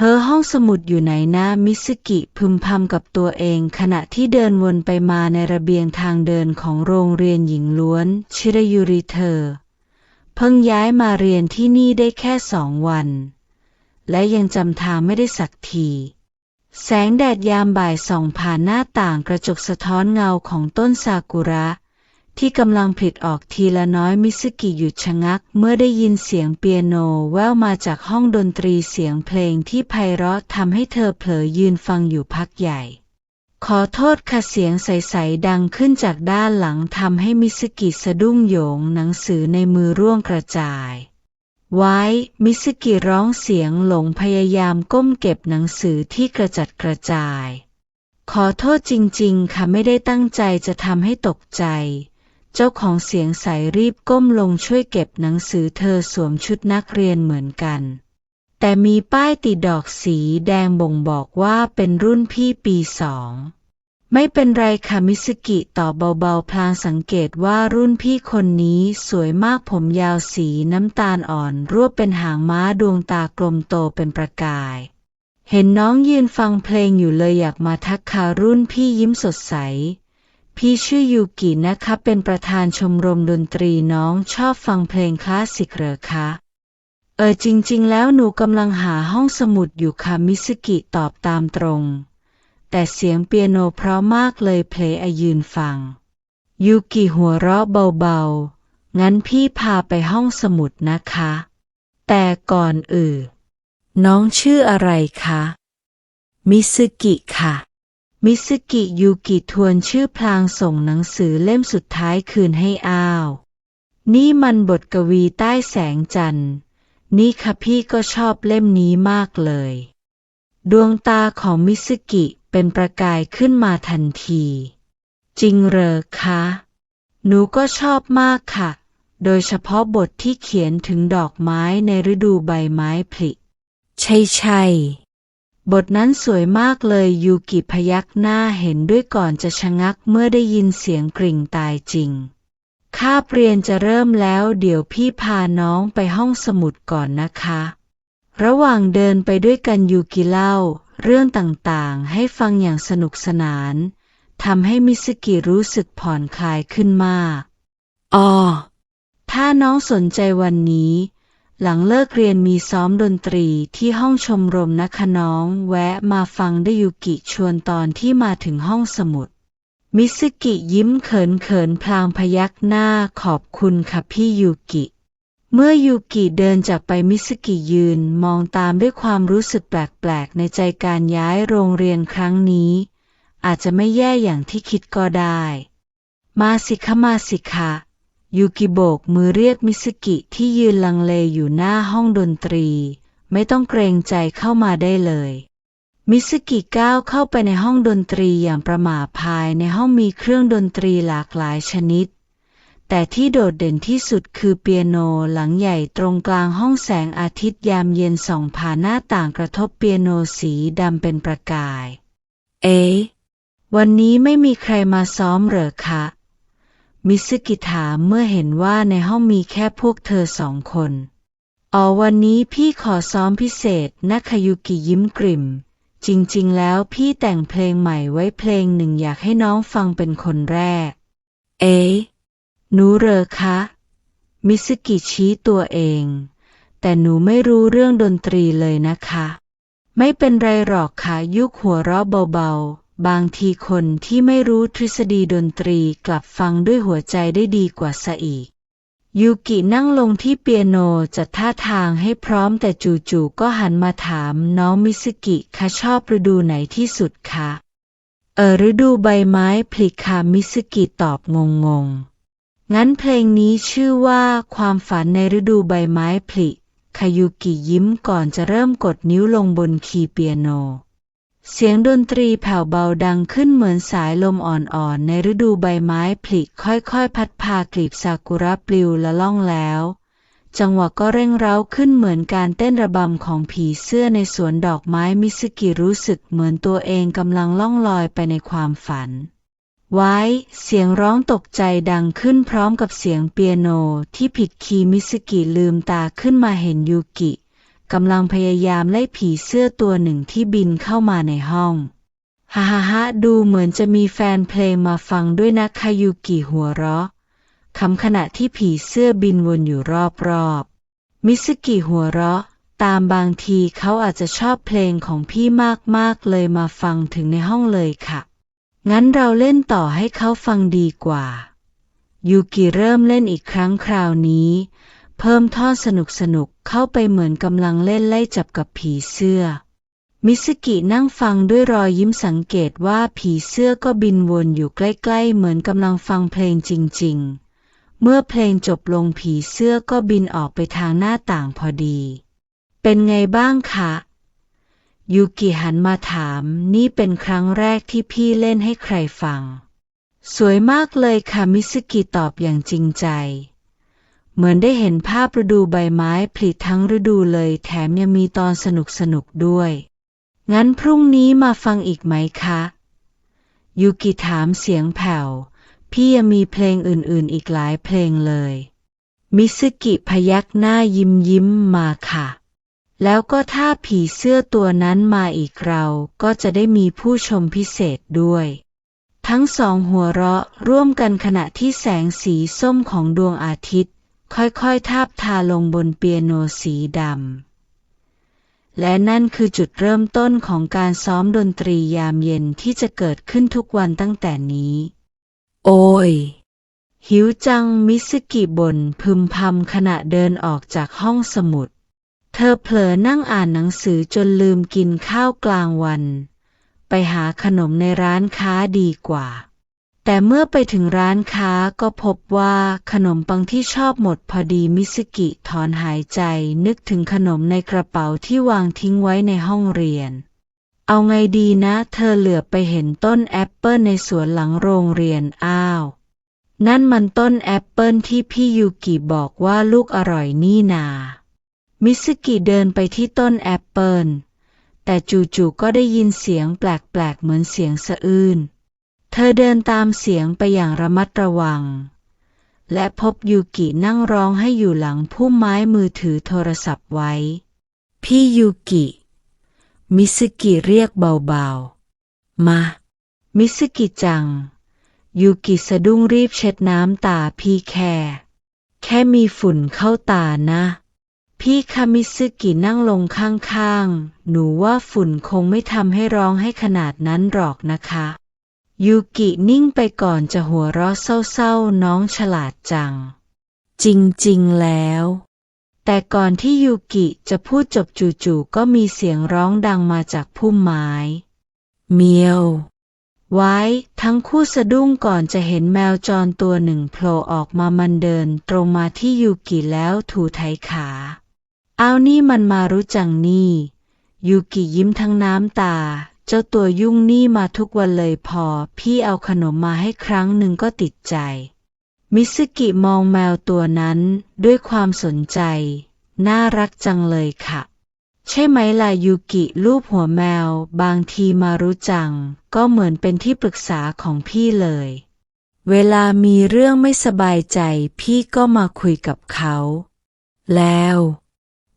ห้องสมุดอยู่ไหนนะมิสกิพึมพำกับตัวเองขณะที่เดินวนไปมาในระเบียงทางเดินของโรงเรียนหญิงล้วนชิรายุริเธอเพิ่งย้ายมาเรียนที่นี่ได้แค่2 วันและยังจำทางไม่ได้สักทีแสงแดดยามบ่ายส่องผ่านหน้าต่างกระจกสะท้อนเงาของต้นซากุระที่กำลังผลิออกทีละน้อยมิสกิหยุดชะงักเมื่อได้ยินเสียงเปียโนแว่วมาจากห้องดนตรีเสียงเพลงที่ไพเราะทำให้เธอเผลอยืนฟังอยู่พักใหญ่ขอโทษค่ะเสียงใสๆดังขึ้นจากด้านหลังทำให้มิสกิสะดุ้งโหยงหนังสือในมือร่วงกระจายไว้มิสกิร้องเสียงหลงพยายามก้มเก็บหนังสือที่กระจัดกระจายขอโทษจริงๆค่ะไม่ได้ตั้งใจจะทำให้ตกใจเจ้าของเสียงใสรีบก้มลงช่วยเก็บหนังสือเธอสวมชุดนักเรียนเหมือนกันแต่มีป้ายติดดอกสีแดงบ่งบอกว่าเป็นรุ่นพี่ปี2ไม่เป็นไรค่ะมิสกิตอบเบาๆพลางสังเกตว่ารุ่นพี่คนนี้สวยมากผมยาวสีน้ำตาลอ่อนรวบเป็นหางม้าดวงตากลมโตเป็นประกายเห็นน้องยืนฟังเพลงอยู่เลยอยากมาทักค่ะรุ่นพี่ยิ้มสดใสพี่ชื่อยูกินะคะเป็นประธานชมรมดนตรีน้องชอบฟังเพลงคลาสสิกเหรอคะจริงๆแล้วหนูกำลังหาห้องสมุดอยู่ค่ะมิสกิตอบตามตรงแต่เสียงเปียโนเพราะมากเลยเพลย์ยืนฟังยูกิหัวเราะเบาๆงั้นพี่พาไปห้องสมุดนะคะแต่ก่อนอื่นน้องชื่ออะไรคะมิสกิค่ะมิสกิยูกิทวนชื่อพลางส่งหนังสือเล่มสุดท้ายคืนให้อ้าวนี่มันบทกวีใต้แสงจันทร์นี่ค่ะพี่ก็ชอบเล่มนี้มากเลยดวงตาของมิสกิเป็นประกายขึ้นมาทันทีจริงเหรอคะหนูก็ชอบมากค่ะโดยเฉพาะบทที่เขียนถึงดอกไม้ในฤดูใบไม้ผลิใช่บทนั้นสวยมากเลยยูกิพยักหน้าเห็นด้วยก่อนจะชะงักเมื่อได้ยินเสียงกริ่งตายจริงคาบเรียนจะเริ่มแล้วเดี๋ยวพี่พาน้องไปห้องสมุดก่อนนะคะระหว่างเดินไปด้วยกันยูกิเล่าเรื่องต่างๆให้ฟังอย่างสนุกสนานทำให้มิสกิรู้สึกผ่อนคลายขึ้นมากถ้าน้องสนใจวันนี้หลังเลิกเรียนมีซ้อมดนตรีที่ห้องชมรมนะคะน้องแวะมาฟังได้ยูกิชวนตอนที่มาถึงห้องสมุดมิสกิยิ้มเขินๆพลางพยักหน้าขอบคุณค่ะพี่ยูกิเมื่อยูกิเดินจากไปมิสกิยืนมองตามด้วยความรู้สึกแปลกๆในใจการย้ายโรงเรียนครั้งนี้อาจจะไม่แย่อย่างที่คิดก็ได้มาสิคะมาสิคะยูกิโบกมือเรียกมิสกิที่ยืนลังเลอยู่หน้าห้องดนตรีไม่ต้องเกรงใจเข้ามาได้เลยมิสกิก้าวเข้าไปในห้องดนตรีอย่างประหม่าภายในห้องมีเครื่องดนตรีหลากหลายชนิดแต่ที่โดดเด่นที่สุดคือเปียโนหลังใหญ่ตรงกลางห้องแสงอาทิตย์ยามเย็นส่องผ่านหน้าต่างกระทบเปียโนสีดำเป็นประกายวันนี้ไม่มีใครมาซ้อมเหรอคะมิสกิถามเมื่อเห็นว่าในห้องมีแค่พวกเธอ2 คนวันนี้พี่ขอซ้อมพิเศษนะคะยูกิยิ้มกริ่มจริงๆแล้วพี่แต่งเพลงใหม่ไว้เพลงหนึ่งอยากให้น้องฟังเป็นคนแรกหนูเหรอคะมิสกิชี้ตัวเองแต่หนูไม่รู้เรื่องดนตรีเลยนะคะไม่เป็นไรหรอกค่ะยุกหัวเราะเบาๆบางทีคนที่ไม่รู้ทฤษฎีดนตรีกลับฟังด้วยหัวใจได้ดีกว่าซะอีกยูกินั่งลงที่เปียโนจัดท่าทางให้พร้อมแต่จู่ๆก็หันมาถามน้องมิสกิคะชอบฤดูไหนที่สุดคะฤดูใบไม้ผลิค่ะมิสกิตอบงงๆงั้นเพลงนี้ชื่อว่าความฝันในฤดูใบไม้ผลิคายูกิยิ้มก่อนจะเริ่มกดนิ้วลงบนคีย์เปียโนเสียงดนตรีแผ่วเบาดังขึ้นเหมือนสายลมอ่อนๆในฤดูใบไม้ผลิค่อยๆพัดพากลีบซากุระปลิวละล่องแล้วจังหวะก็เร่งเร้าขึ้นเหมือนการเต้นระบำของผีเสื้อในสวนดอกไม้มิสกิรู้สึกเหมือนตัวเองกำลังล่องลอยไปในความฝันเสียงร้องตกใจดังขึ้นพร้อมกับเสียงเปียโนที่ผิดคีย์มิสกิลืมตาขึ้นมาเห็นยูกิ กำลังพยายามไล่ผีเสื้อตัวหนึ่งที่บินเข้ามาในห้องฮ่าฮ่าฮ่าดูเหมือนจะมีแฟนเพลงมาฟังด้วยนะคายุกิหัวเราะขณะที่ผีเสื้อบินวนอยู่รอบๆมิซึกิหัวเราะตามบางทีเขาอาจจะชอบเพลงของพี่มากๆเลยมาฟังถึงในห้องเลยค่ะงั้นเราเล่นต่อให้เขาฟังดีกว่ายูกิเริ่มเล่นอีกครั้งคราวนี้เพิ่มท่อนสนุกเข้าไปเหมือนกำลังเล่นไล่จับกับผีเสื้อมิซึกินั่งฟังด้วยรอยยิ้มสังเกตว่าผีเสื้อก็บินวนอยู่ใกล้ๆเหมือนกำลังฟังเพลงจริงๆเมื่อเพลงจบลงผีเสื้อก็บินออกไปทางหน้าต่างพอดีเป็นไงบ้างคะยูกิหันมาถามนี่เป็นครั้งแรกที่พี่เล่นให้ใครฟังสวยมากเลยค่ะมิซึกิตอบอย่างจริงใจเหมือนได้เห็นภาพฤดูใบไม้ผลิทั้งฤดูเลยแถมยังมีตอนสนุกด้วยงั้นพรุ่งนี้มาฟังอีกไหมคะยูกิถามเสียงแผ่วพี่ยังมีเพลงอื่นๆอีกหลายเพลงเลยมิซึกิพยักหน้ายิ้มมาค่ะแล้วก็ถ้าผีเสื้อตัวนั้นมาอีกเราก็จะได้มีผู้ชมพิเศษด้วยทั้งสองหัวเราะร่วมกันขณะที่แสงสีส้มของดวงอาทิตย์ค่อยๆทาบทาลงบนเปียโนสีดำและนั่นคือจุดเริ่มต้นของการซ้อมดนตรียามเย็นที่จะเกิดขึ้นทุกวันตั้งแต่นี้โอ้ยหิวจังมิซึกิบ่นพึมพำขณะเดินออกจากห้องสมุดเธอเผลอนั่งอ่านหนังสือจนลืมกินข้าวกลางวันไปหาขนมในร้านค้าดีกว่าแต่เมื่อไปถึงร้านค้าก็พบว่าขนมปังที่ชอบหมดพอดีมิซึกิถอนหายใจนึกถึงขนมในกระเป๋าที่วางทิ้งไว้ในห้องเรียนเอาไงดีนะเธอเหลือบไปเห็นต้นแอปเปิลในสวนหลังโรงเรียนอ้าวนั่นมันต้นแอปเปิลที่พี่ยูกิบอกว่าลูกอร่อยนี่นามิซึกิเดินไปที่ต้นแอปเปิลแต่จู่ๆก็ได้ยินเสียงแปลกๆเหมือนเสียงสะอื้นเธอเดินตามเสียงไปอย่างระมัดระวังและพบยูกินั่งร้องให้อยู่หลังพุ่มไม้มือถือโทรศัพท์ไว้พี่ยูกิมิซึกิเรียกเบาๆมามิซึกิจังยูกิสะดุ้งรีบเช็ดน้ำตาพี่แค่มีฝุ่นเข้าตานะพี่คะมิซึกินั่งลงข้างๆหนูว่าฝุ่นคงไม่ทำให้ร้องให้ขนาดนั้นหรอกนะคะยูกินิ่งไปก่อนจะหัวเราะเศร้าๆน้องฉลาดจังจริงๆแล้วแต่ก่อนที่ยูกิจะพูดจบจู่ๆก็มีเสียงร้องดังมาจากพุ่มไม้เมียวไว้ทั้งคู่สะดุ้งก่อนจะเห็นแมวจรตัวหนึ่งโผล่ออกมามันเดินตรงมาที่ยูกิแล้วถูไถขาอ้าวนี่มันมารู้จังนี่ยูกิยิ้มทั้งน้ำตาเจ้าตัวยุ่งนี่มาทุกวันเลยพอพี่เอาขนมมาให้ครั้งหนึ่งก็ติดใจมิซึกิมองแมวตัวนั้นด้วยความสนใจน่ารักจังเลยค่ะใช่ไหมล่ะยูกิลูบหัวแมวบางทีมารู้จังก็เหมือนเป็นที่ปรึกษาของพี่เลยเวลามีเรื่องไม่สบายใจพี่ก็มาคุยกับเขาแล้ว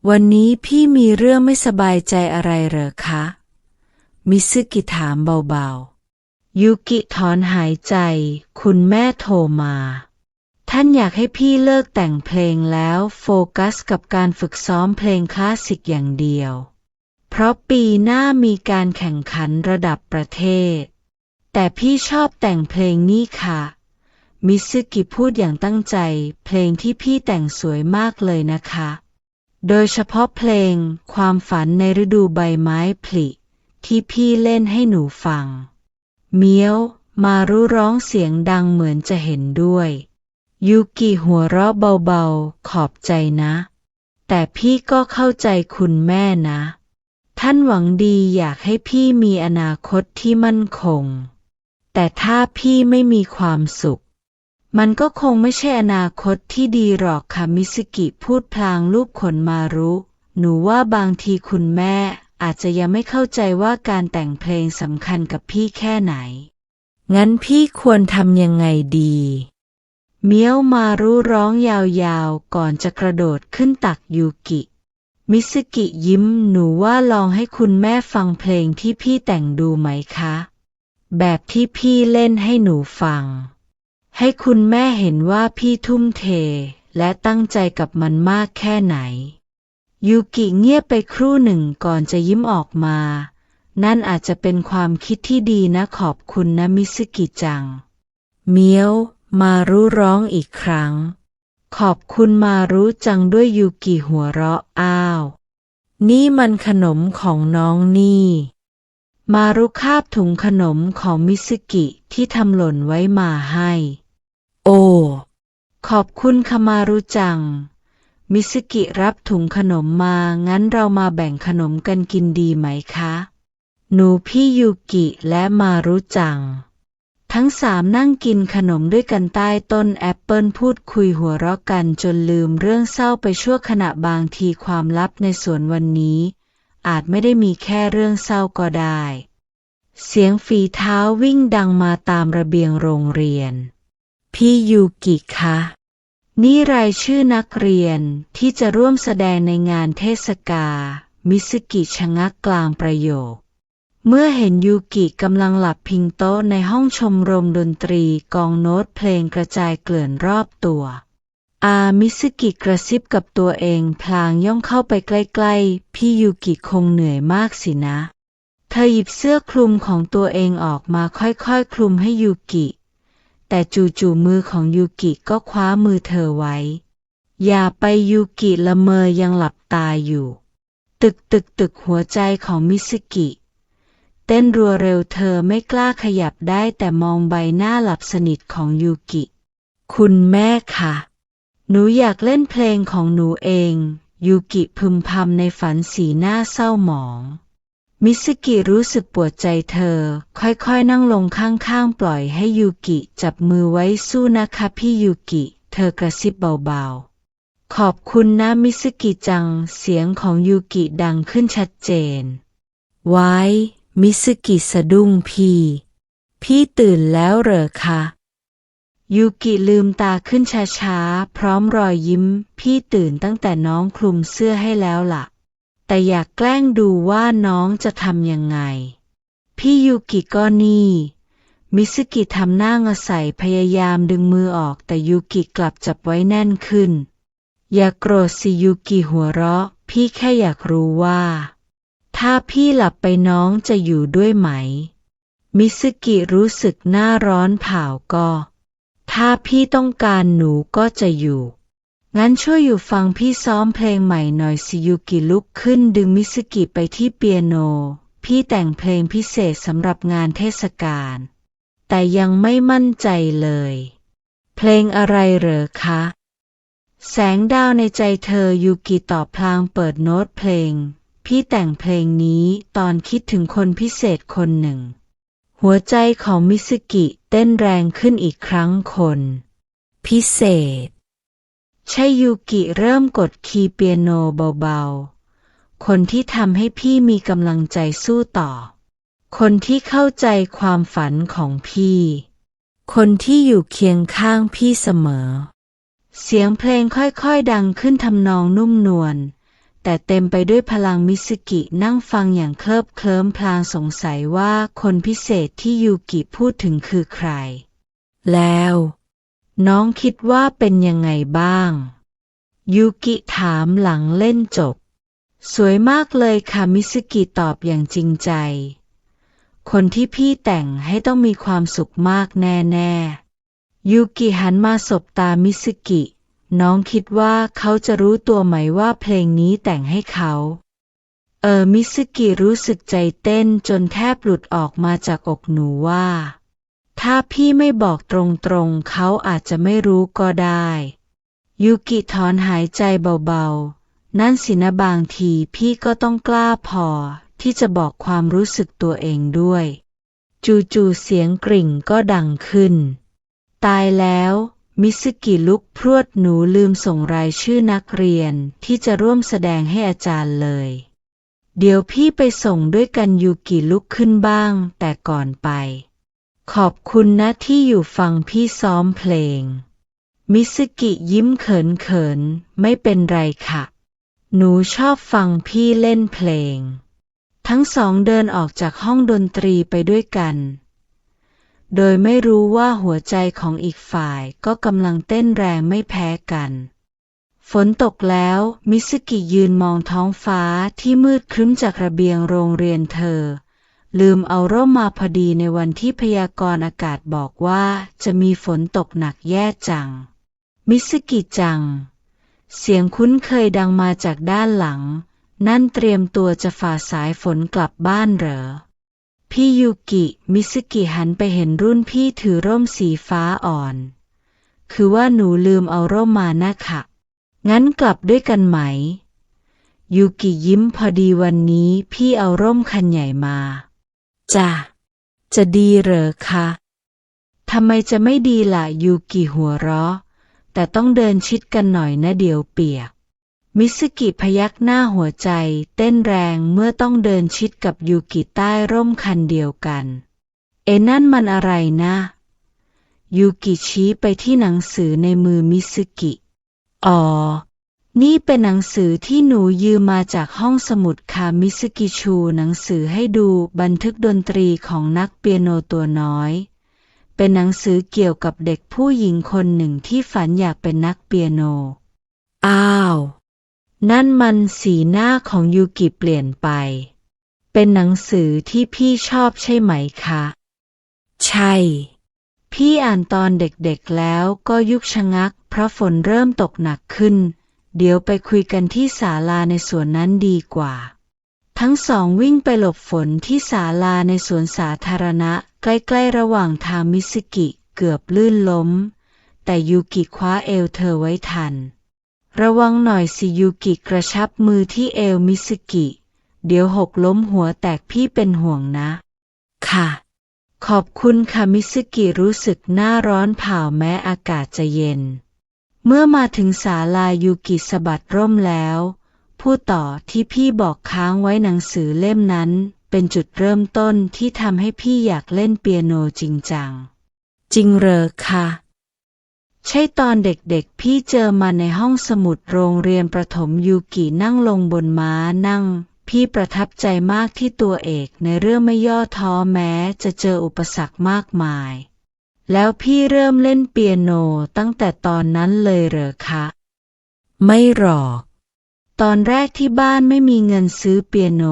วันนี้พี่มีเรื่องไม่สบายใจอะไรเหรอคะมิซึกิถามเบาๆยูกิถอนหายใจคุณแม่โทรมาท่านอยากให้พี่เลิกแต่งเพลงแล้วโฟกัสกับการฝึกซ้อมเพลงคลาสสิกอย่างเดียวเพราะปีหน้ามีการแข่งขันระดับประเทศแต่พี่ชอบแต่งเพลงนี้ค่ะมิซึกิพูดอย่างตั้งใจเพลงที่พี่แต่งสวยมากเลยนะคะโดยเฉพาะเพลงความฝันในฤดูใบไม้ผลิที่พี่เล่นให้หนูฟังเมียวมารู้ร้องเสียงดังเหมือนจะเห็นด้วยยูกิหัวเราะเบาๆขอบใจนะแต่พี่ก็เข้าใจคุณแม่นะท่านหวังดีอยากให้พี่มีอนาคตที่มั่นคงแต่ถ้าพี่ไม่มีความสุขมันก็คงไม่ใช่อนาคตที่ดีหรอกค่ะมิซึกิพูดพลางลูบขนมารุหนูว่าบางทีคุณแม่อาจจะยังไม่เข้าใจว่าการแต่งเพลงสำคัญกับพี่แค่ไหนงั้นพี่ควรทำยังไงดีเมียวมารุร้องยาวๆก่อนจะกระโดดขึ้นตักยูกิ มิสกิยิ้มหนูว่าลองให้คุณแม่ฟังเพลงที่พี่แต่งดูไหมคะแบบที่พี่เล่นให้หนูฟังให้คุณแม่เห็นว่าพี่ทุ่มเทและตั้งใจกับมันมากแค่ไหนยูกิเงียบไปครู่หนึ่งก่อนจะยิ้มออกมานั่นอาจจะเป็นความคิดที่ดีนะขอบคุณนะมิสกิจังเมียวมารุร้องอีกครั้งขอบคุณมารุจังด้วยยูกิหัวเราะอ้าวนี่มันขนมของน้องนี่มารุคาบถุงขนมของมิสกิที่ทำหล่นไว้มาให้โอ้ขอบคุณค่ะมารุจังมิสกิรับถุงขนมมางั้นเรามาแบ่งขนมกันกินดีไหมคะหนูพี่ยูกิและมารุจังทั้งสามนั่งกินขนมด้วยกันใต้ต้นแอปเปิลพูดคุยหัวเราะกันจนลืมเรื่องเศร้าไปชั่วขณะบางทีความลับในสวนวันนี้อาจไม่ได้มีแค่เรื่องเศร้าก็ได้เสียงฝีเท้าวิ่งดังมาตามระเบียงโรงเรียนพี่ยูกิคะนี่รายชื่อนักเรียนที่จะร่วมแสดงในงานเทศกาลมิสกิชะงักกลางประโยคเมื่อเห็นยูกิกำลังหลับพิงโต๊ะในห้องชมรมดนตรีกองโน้ตเพลงกระจายเกลื่อนรอบตัวมิสกิกระซิบกับตัวเองพลางย่องเข้าไปใกล้ๆพี่ยูกิคงเหนื่อยมากสินะเธอหยิบเสื้อคลุมของตัวเองออกมาค่อยๆคลุมให้ยูกิแต่จู่ๆมือของยูกิก็คว้ามือเธอไว้อย่าไปยูกิละเมอยังหลับตาอยู่ตึกหัวใจของมิสกิเต้นรัวเร็วเธอไม่กล้าขยับได้แต่มองใบหน้าหลับสนิทของยูกิคุณแม่คะหนูอยากเล่นเพลงของหนูเองยูกิพึมพำในฝันสีหน้าเศร้าหมองมิสกิรู้สึกปวดใจเธอค่อยๆนั่งลงข้างๆปล่อยให้ยูกิจับมือไว้สู้นะคะพี่ยูกิเธอกระซิบเบาๆขอบคุณนะมิสกิจังเสียงของยูกิดังขึ้นชัดเจนไว้มิสกิสะดุ้งพี่ตื่นแล้วเหรอคะยูกิลืมตาขึ้นช้าๆพร้อมรอยยิ้มพี่ตื่นตั้งแต่น้องคลุมเสื้อให้แล้วล่ะแต่อยากแกล้งดูว่าน้องจะทำยังไงพี่ยูกิก็นี่มิสกิทำหน้างะใส่พยายามดึงมือออกแต่ยูกิกลับจับไว้แน่นขึ้นอย่าโกรธสิยูกิหัวเราะพี่แค่อยากรู้ว่าถ้าพี่หลับไปน้องจะอยู่ด้วยไหมมิสกิรู้สึกหน้าร้อนเผาก็ถ้าพี่ต้องการหนูก็จะอยู่งั้นช่วยอยู่ฟังพี่ซ้อมเพลงใหม่หน่อยสิยูกิลุกขึ้นดึงมิสกิไปที่เปียโนพี่แต่งเพลงพิเศษสำหรับงานเทศกาลแต่ยังไม่มั่นใจเลยเพลงอะไรเหรอคะแสงดาวในใจเธอยูกิตอบพลางเปิดโน้ตเพลงพี่แต่งเพลงนี้ตอนคิดถึงคนพิเศษคนหนึ่งหัวใจของมิสกิเต้นแรงขึ้นอีกครั้งคนพิเศษใช่ยูกิเริ่มกดคีย์เปียโนเบาๆคนที่ทำให้พี่มีกำลังใจสู้ต่อคนที่เข้าใจความฝันของพี่คนที่อยู่เคียงข้างพี่เสมอเสียงเพลงค่อยๆดังขึ้นทำนองนุ่มนวลแต่เต็มไปด้วยพลังมิสกินั่งฟังอย่างเคลิบเคลิ้มพลางสงสัยว่าคนพิเศษที่ยูกิพูดถึงคือใครแล้วน้องคิดว่าเป็นยังไงบ้างยูกิถามหลังเล่นจบสวยมากเลยค่ะมิสกิตอบอย่างจริงใจคนที่พี่แต่งให้ต้องมีความสุขมากแน่ๆยูกิหันมาสบตามิสกิน้องคิดว่าเขาจะรู้ตัวไหมว่าเพลงนี้แต่งให้เขามิสกิรู้สึกใจเต้นจนแทบหลุดออกมาจากอกหนูว่าถ้าพี่ไม่บอกตรงๆเขาอาจจะไม่รู้ก็ได้ยูกิถอนหายใจเบาๆนั่นสินะบางทีพี่ก็ต้องกล้าพอที่จะบอกความรู้สึกตัวเองด้วยจู่ๆเสียงกริ่งก็ดังขึ้นตายแล้วมิสกิลุกพรวดหนูลืมส่งรายชื่อนักเรียนที่จะร่วมแสดงให้อาจารย์เลยเดี๋ยวพี่ไปส่งด้วยกันยูกิลุกขึ้นบ้างแต่ก่อนไปขอบคุณนะที่อยู่ฟังพี่ซ้อมเพลงมิสกิยิ้มเขินๆไม่เป็นไรค่ะ หนูชอบฟังพี่เล่นเพลงทั้งสองเดินออกจากห้องดนตรีไปด้วยกันโดยไม่รู้ว่าหัวใจของอีกฝ่ายก็กำลังเต้นแรงไม่แพ้กันฝนตกแล้วมิซึกิยืนมองท้องฟ้าที่มืดครึ้มจากระเบียงโรงเรียนเธอลืมเอาร่มมาพอดีในวันที่พยากรณ์อากาศบอกว่าจะมีฝนตกหนักแย่จังมิซึกิจังเสียงคุ้นเคยดังมาจากด้านหลังนั่นเตรียมตัวจะฝ่าสายฝนกลับบ้านเหรอพี่ยูกิมิซึกิหันไปเห็นรุ่นพี่ถือร่มสีฟ้าอ่อนคือว่าหนูลืมเอาร่มมานะคะงั้นกลับด้วยกันไหมยูกิยิ้มพอดีวันนี้พี่เอาร่มคันใหญ่มาจะดีเหรอคะทำไมจะไม่ดีล่ะยูกิหัวเราะแต่ต้องเดินชิดกันหน่อยนะเดี๋ยวเปียกมิซึกิพยักหน้าหัวใจเต้นแรงเมื่อต้องเดินชิดกับยูกิใต้ร่มคันเดียวกันนั่นมันอะไรนะยูกิชี้ไปที่หนังสือในมือมิซึกิอ๋อนี่เป็นหนังสือที่หนูยืมมาจากห้องสมุดค่ะมิซึกิชูหนังสือให้ดูบันทึกดนตรีของนักเปียโนตัวน้อยเป็นหนังสือเกี่ยวกับเด็กผู้หญิงคนหนึ่งที่ฝันอยากเป็นนักเปียโนอ้าวนั่นมันสีหน้าของยูกิเปลี่ยนไปเป็นหนังสือที่พี่ชอบใช่ไหมคะใช่พี่อ่านตอนเด็กๆแล้วก็ยุคชะงักเพราะฝนเริ่มตกหนักขึ้นเดี๋ยวไปคุยกันที่ศาลาในสวนนั้นดีกว่าทั้งสองวิ่งไปหลบฝนที่ศาลาในสวนสาธารณะใกล้ๆระหว่างทางมิซึกิเกือบลื่นล้มแต่ยูกิคว้าเอวเธอไว้ทันระวังหน่อยสิยูกิกระชับมือที่เอวมิซึกิเดี๋ยวหกล้มหัวแตกพี่เป็นห่วงนะค่ะขอบคุณค่ะมิซึกิรู้สึกหน้าร้อนเผาแม้อากาศจะเย็นเมื่อมาถึงศาลายูกิสะบัดร่มแล้วพูดต่อที่พี่บอกค้างไว้หนังสือเล่มนั้นเป็นจุดเริ่มต้นที่ทำให้พี่อยากเล่นเปียโนจริงจังจริงเหรอคะใช่ตอนเด็กๆพี่เจอมาในห้องสมุดโรงเรียนประถมยูกินั่งลงบนม้านั่งพี่ประทับใจมากที่ตัวเอกในเรื่องไม่ย่อท้อแม้จะเจออุปสรรคมากมายแล้วพี่เริ่มเล่นเปียโนตั้งแต่ตอนนั้นเลยเหรอคะไม่หรอกตอนแรกที่บ้านไม่มีเงินซื้อเปียโน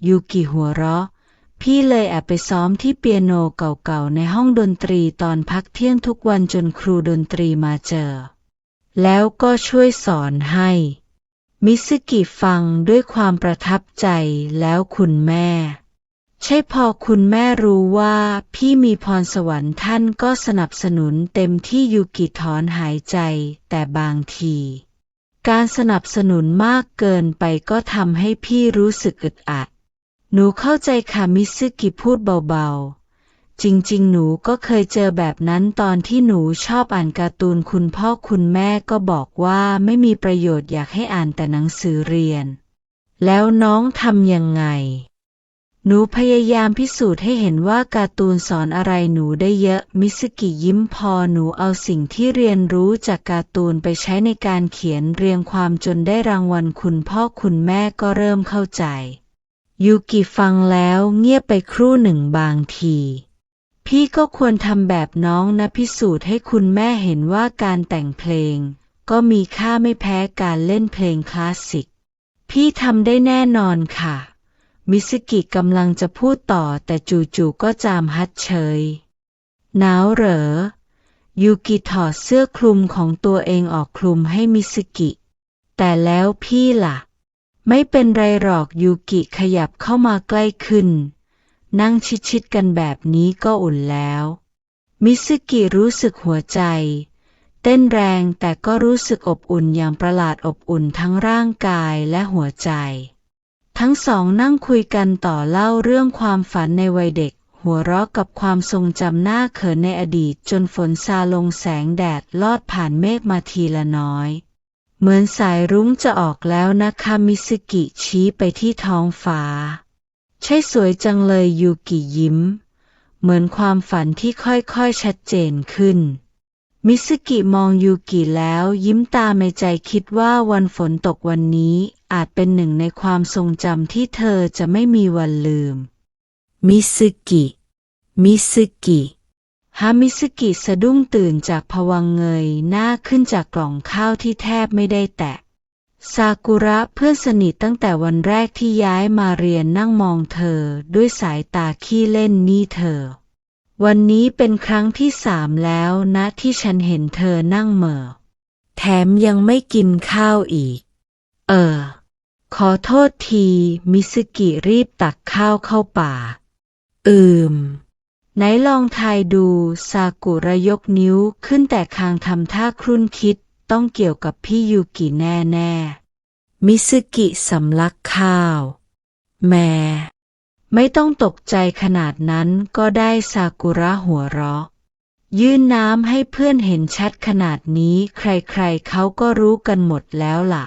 ยูกิหัวเราะพี่เลยแอบไปซ้อมที่เปียโนเก่าๆในห้องดนตรีตอนพักเที่ยงทุกวันจนครูดนตรีมาเจอแล้วก็ช่วยสอนให้มิซึกิฟังด้วยความประทับใจแล้วคุณแม่ใช่พอคุณแม่รู้ว่าพี่มีพรสวรรค์ท่านก็สนับสนุนเต็มที่ยูกิถอนหายใจแต่บางทีการสนับสนุนมากเกินไปก็ทำให้พี่รู้สึกอึดอัดหนูเข้าใจค่ะมิซึกิพูดเบาๆจริงๆหนูก็เคยเจอแบบนั้นตอนที่หนูชอบอ่านการ์ตูนคุณพ่อคุณแม่ก็บอกว่าไม่มีประโยชน์อยากให้อ่านแต่หนังสือเรียนแล้วน้องทำยังไงหนูพยายามพิสูจน์ให้เห็นว่าการ์ตูนสอนอะไรหนูได้เยอะมิซึกิยิ้มพอหนูเอาสิ่งที่เรียนรู้จากการ์ตูนไปใช้ในการเขียนเรียงความจนได้รางวัลคุณพ่อคุณแม่ก็เริ่มเข้าใจยูกิฟังแล้วเงียบไปครู่หนึ่งบางทีพี่ก็ควรทำแบบน้องนะพิสูจน์ให้คุณแม่เห็นว่าการแต่งเพลงก็มีค่าไม่แพ้การเล่นเพลงคลาสสิกพี่ทำได้แน่นอนค่ะมิซึกิกำลังจะพูดต่อแต่จู่ๆก็จามฮัดเฉยหนาวเหรอยูกิถอดเสื้อคลุมของตัวเองออกคลุมให้มิซึกิแต่แล้วพี่ล่ะไม่เป็นไรหรอกยูกิขยับเข้ามาใกล้ขึ้นนั่งชิดๆกันแบบนี้ก็อุ่นแล้วมิซึกิรู้สึกหัวใจเต้นแรงแต่ก็รู้สึกอบอุ่นอย่างประหลาดอบอุ่นทั้งร่างกายและหัวใจทั้งสองนั่งคุยกันต่อเล่าเรื่องความฝันในวัยเด็กหัวเราะกับความทรงจำหน้าเขินในอดีตจนฝนซาลงแสงแดดลอดผ่านเมฆมาทีละน้อยเหมือนสายรุ้งจะออกแล้วนะคะมิซึกิชี้ไปที่ท้องฟ้าใช่สวยจังเลยยูกิยิ้มเหมือนความฝันที่ค่อยๆชัดเจนขึ้นมิซึกิมองยูกิแล้วยิ้มตามในใจคิดว่าวันฝนตกวันนี้ อาจเป็นหนึ่งในความทรงจำที่เธอจะไม่มีวันลืมมิซึกิมิซึกิมิซึกิสะดุ้งตื่นจากภวังค์เงยหน้าขึ้นจากกล่องข้าวที่แทบไม่ได้แตะซากุระเพื่อนสนิทตั้งแต่วันแรกที่ย้ายมาเรียนนั่งมองเธอด้วยสายตาขี้เล่นนี่เธอวันนี้เป็นครั้งที่3แล้วนะที่ฉันเห็นเธอนั่งเหม่อแถมยังไม่กินข้าวอีกขอโทษทีมิซึกิรีบตักข้าวเข้าปากไหนลองทายดูซากุระยกนิ้วขึ้นแต่คางทำท่าครุ่นคิดต้องเกี่ยวกับพี่ยูกิแน่ๆมิซึกิสำลักข้าวแม่ไม่ต้องตกใจขนาดนั้นก็ได้ซากุระหัวเราะยื่นน้ำให้เพื่อนเห็นชัดขนาดนี้ใครๆเขาก็รู้กันหมดแล้วล่ะ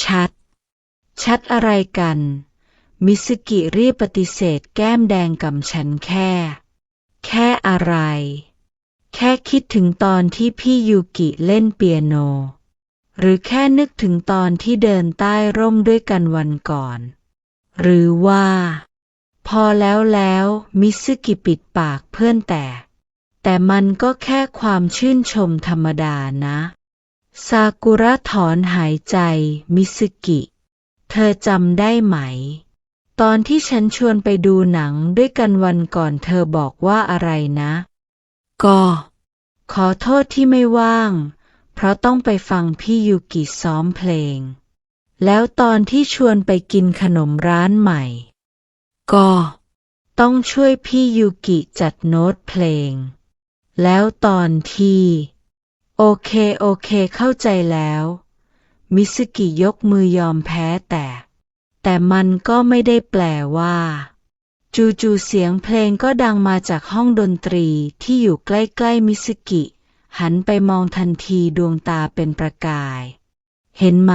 ชัดอะไรกันมิซึกิรีบปฏิเสธแก้มแดงกับฉันแค่อะไรแค่คิดถึงตอนที่พี่ยูกิเล่นเปียโนหรือแค่นึกถึงตอนที่เดินใต้ร่มด้วยกันวันก่อนหรือว่าพอแล้วมิซึกิปิดปากเพื่อนแต่มันก็แค่ความชื่นชมธรรมดานะซากุระถอนหายใจมิซึกิเธอจำได้ไหมตอนที่ฉันชวนไปดูหนังด้วยกันวันก่อนเธอบอกว่าอะไรนะก็ขอโทษที่ไม่ว่างเพราะต้องไปฟังพี่ยูกิซ้อมเพลงแล้วตอนที่ชวนไปกินขนมร้านใหม่ก็ต้องช่วยพี่ยูกิจัดโน้ตเพลงแล้วตอนที่โอเคเข้าใจแล้วมิซึกิยกมือยอมแพ้แต่มันก็ไม่ได้แปลว่าจู่ๆเสียงเพลงก็ดังมาจากห้องดนตรีที่อยู่ใกล้ๆมิซึกิหันไปมองทันทีดวงตาเป็นประกายเห็นไหม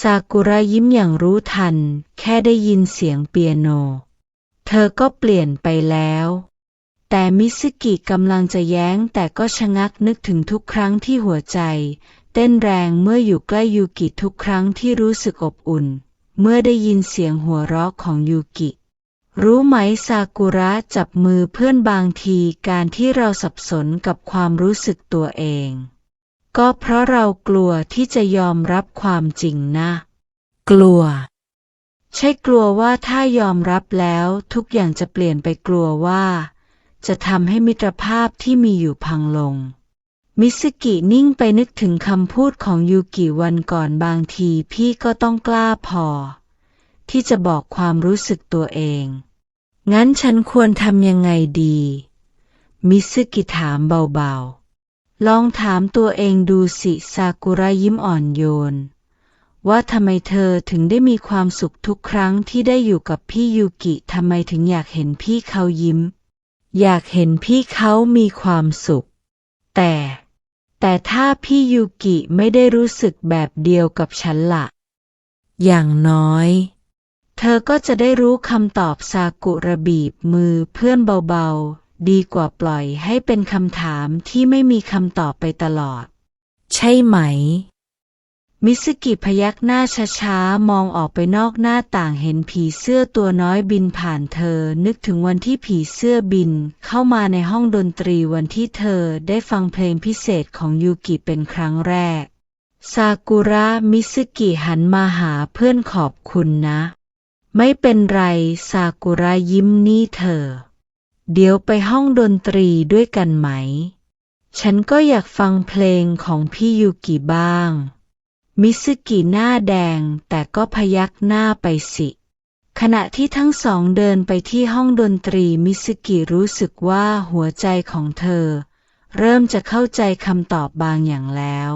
ซากุระยิ้มอย่างรู้ทันแค่ได้ยินเสียงเปียโนเธอก็เปลี่ยนไปแล้วแต่มิซึกิกำลังจะแย้งแต่ก็ชะงักนึกถึงทุกครั้งที่หัวใจเต้นแรงเมื่ออยู่ใกล้ยูกิทุกครั้งที่รู้สึกอบอุ่นเมื่อได้ยินเสียงหัวเราะของยูกิรู้ไหมซากุระจับมือเพื่อนบางทีการที่เราสับสนกับความรู้สึกตัวเองก็เพราะเรากลัวที่จะยอมรับความจริงนะกลัวใช่กลัวว่าถ้ายอมรับแล้วทุกอย่างจะเปลี่ยนไปกลัวว่าจะทำให้มิตรภาพที่มีอยู่พังลงมิซึกินิ่งไปนึกถึงคำพูดของยูกิวันก่อนบางทีพี่ก็ต้องกล้าพอที่จะบอกความรู้สึกตัวเองงั้นฉันควรทำยังไงดีมิซึกิถามเบาๆลองถามตัวเองดูสิซากุระยิ้มอ่อนโยนว่าทำไมเธอถึงได้มีความสุขทุกครั้งที่ได้อยู่กับพี่ยูกิทำไมถึงอยากเห็นพี่เขายิ้มอยากเห็นพี่เขามีความสุขแต่ถ้าพี่ยูกิไม่ได้รู้สึกแบบเดียวกับฉันล่ะอย่างน้อยเธอก็จะได้รู้คำตอบซากุระบีบมือเพื่อนเบาๆดีกว่าปล่อยให้เป็นคำถามที่ไม่มีคำตอบไปตลอดใช่ไหมมิซึกิพยักหน้าช้าๆมองออกไปนอกหน้าต่างเห็นผีเสื้อตัวน้อยบินผ่านเธอนึกถึงวันที่ผีเสื้อบินเข้ามาในห้องดนตรีวันที่เธอได้ฟังเพลงพิเศษของยูกิเป็นครั้งแรกซากุระมิซึกิหันมาหาเพื่อนขอบคุณนะไม่เป็นไรซากุระยิ้มนี่เธอเดี๋ยวไปห้องดนตรีด้วยกันไหมฉันก็อยากฟังเพลงของพี่ยูกิบ้างมิซึกิหน้าแดงแต่ก็พยักหน้าไปสิขณะที่ทั้งสองเดินไปที่ห้องดนตรีมิซึกิรู้สึกว่าหัวใจของเธอเริ่มจะเข้าใจคำตอบบางอย่างแล้ว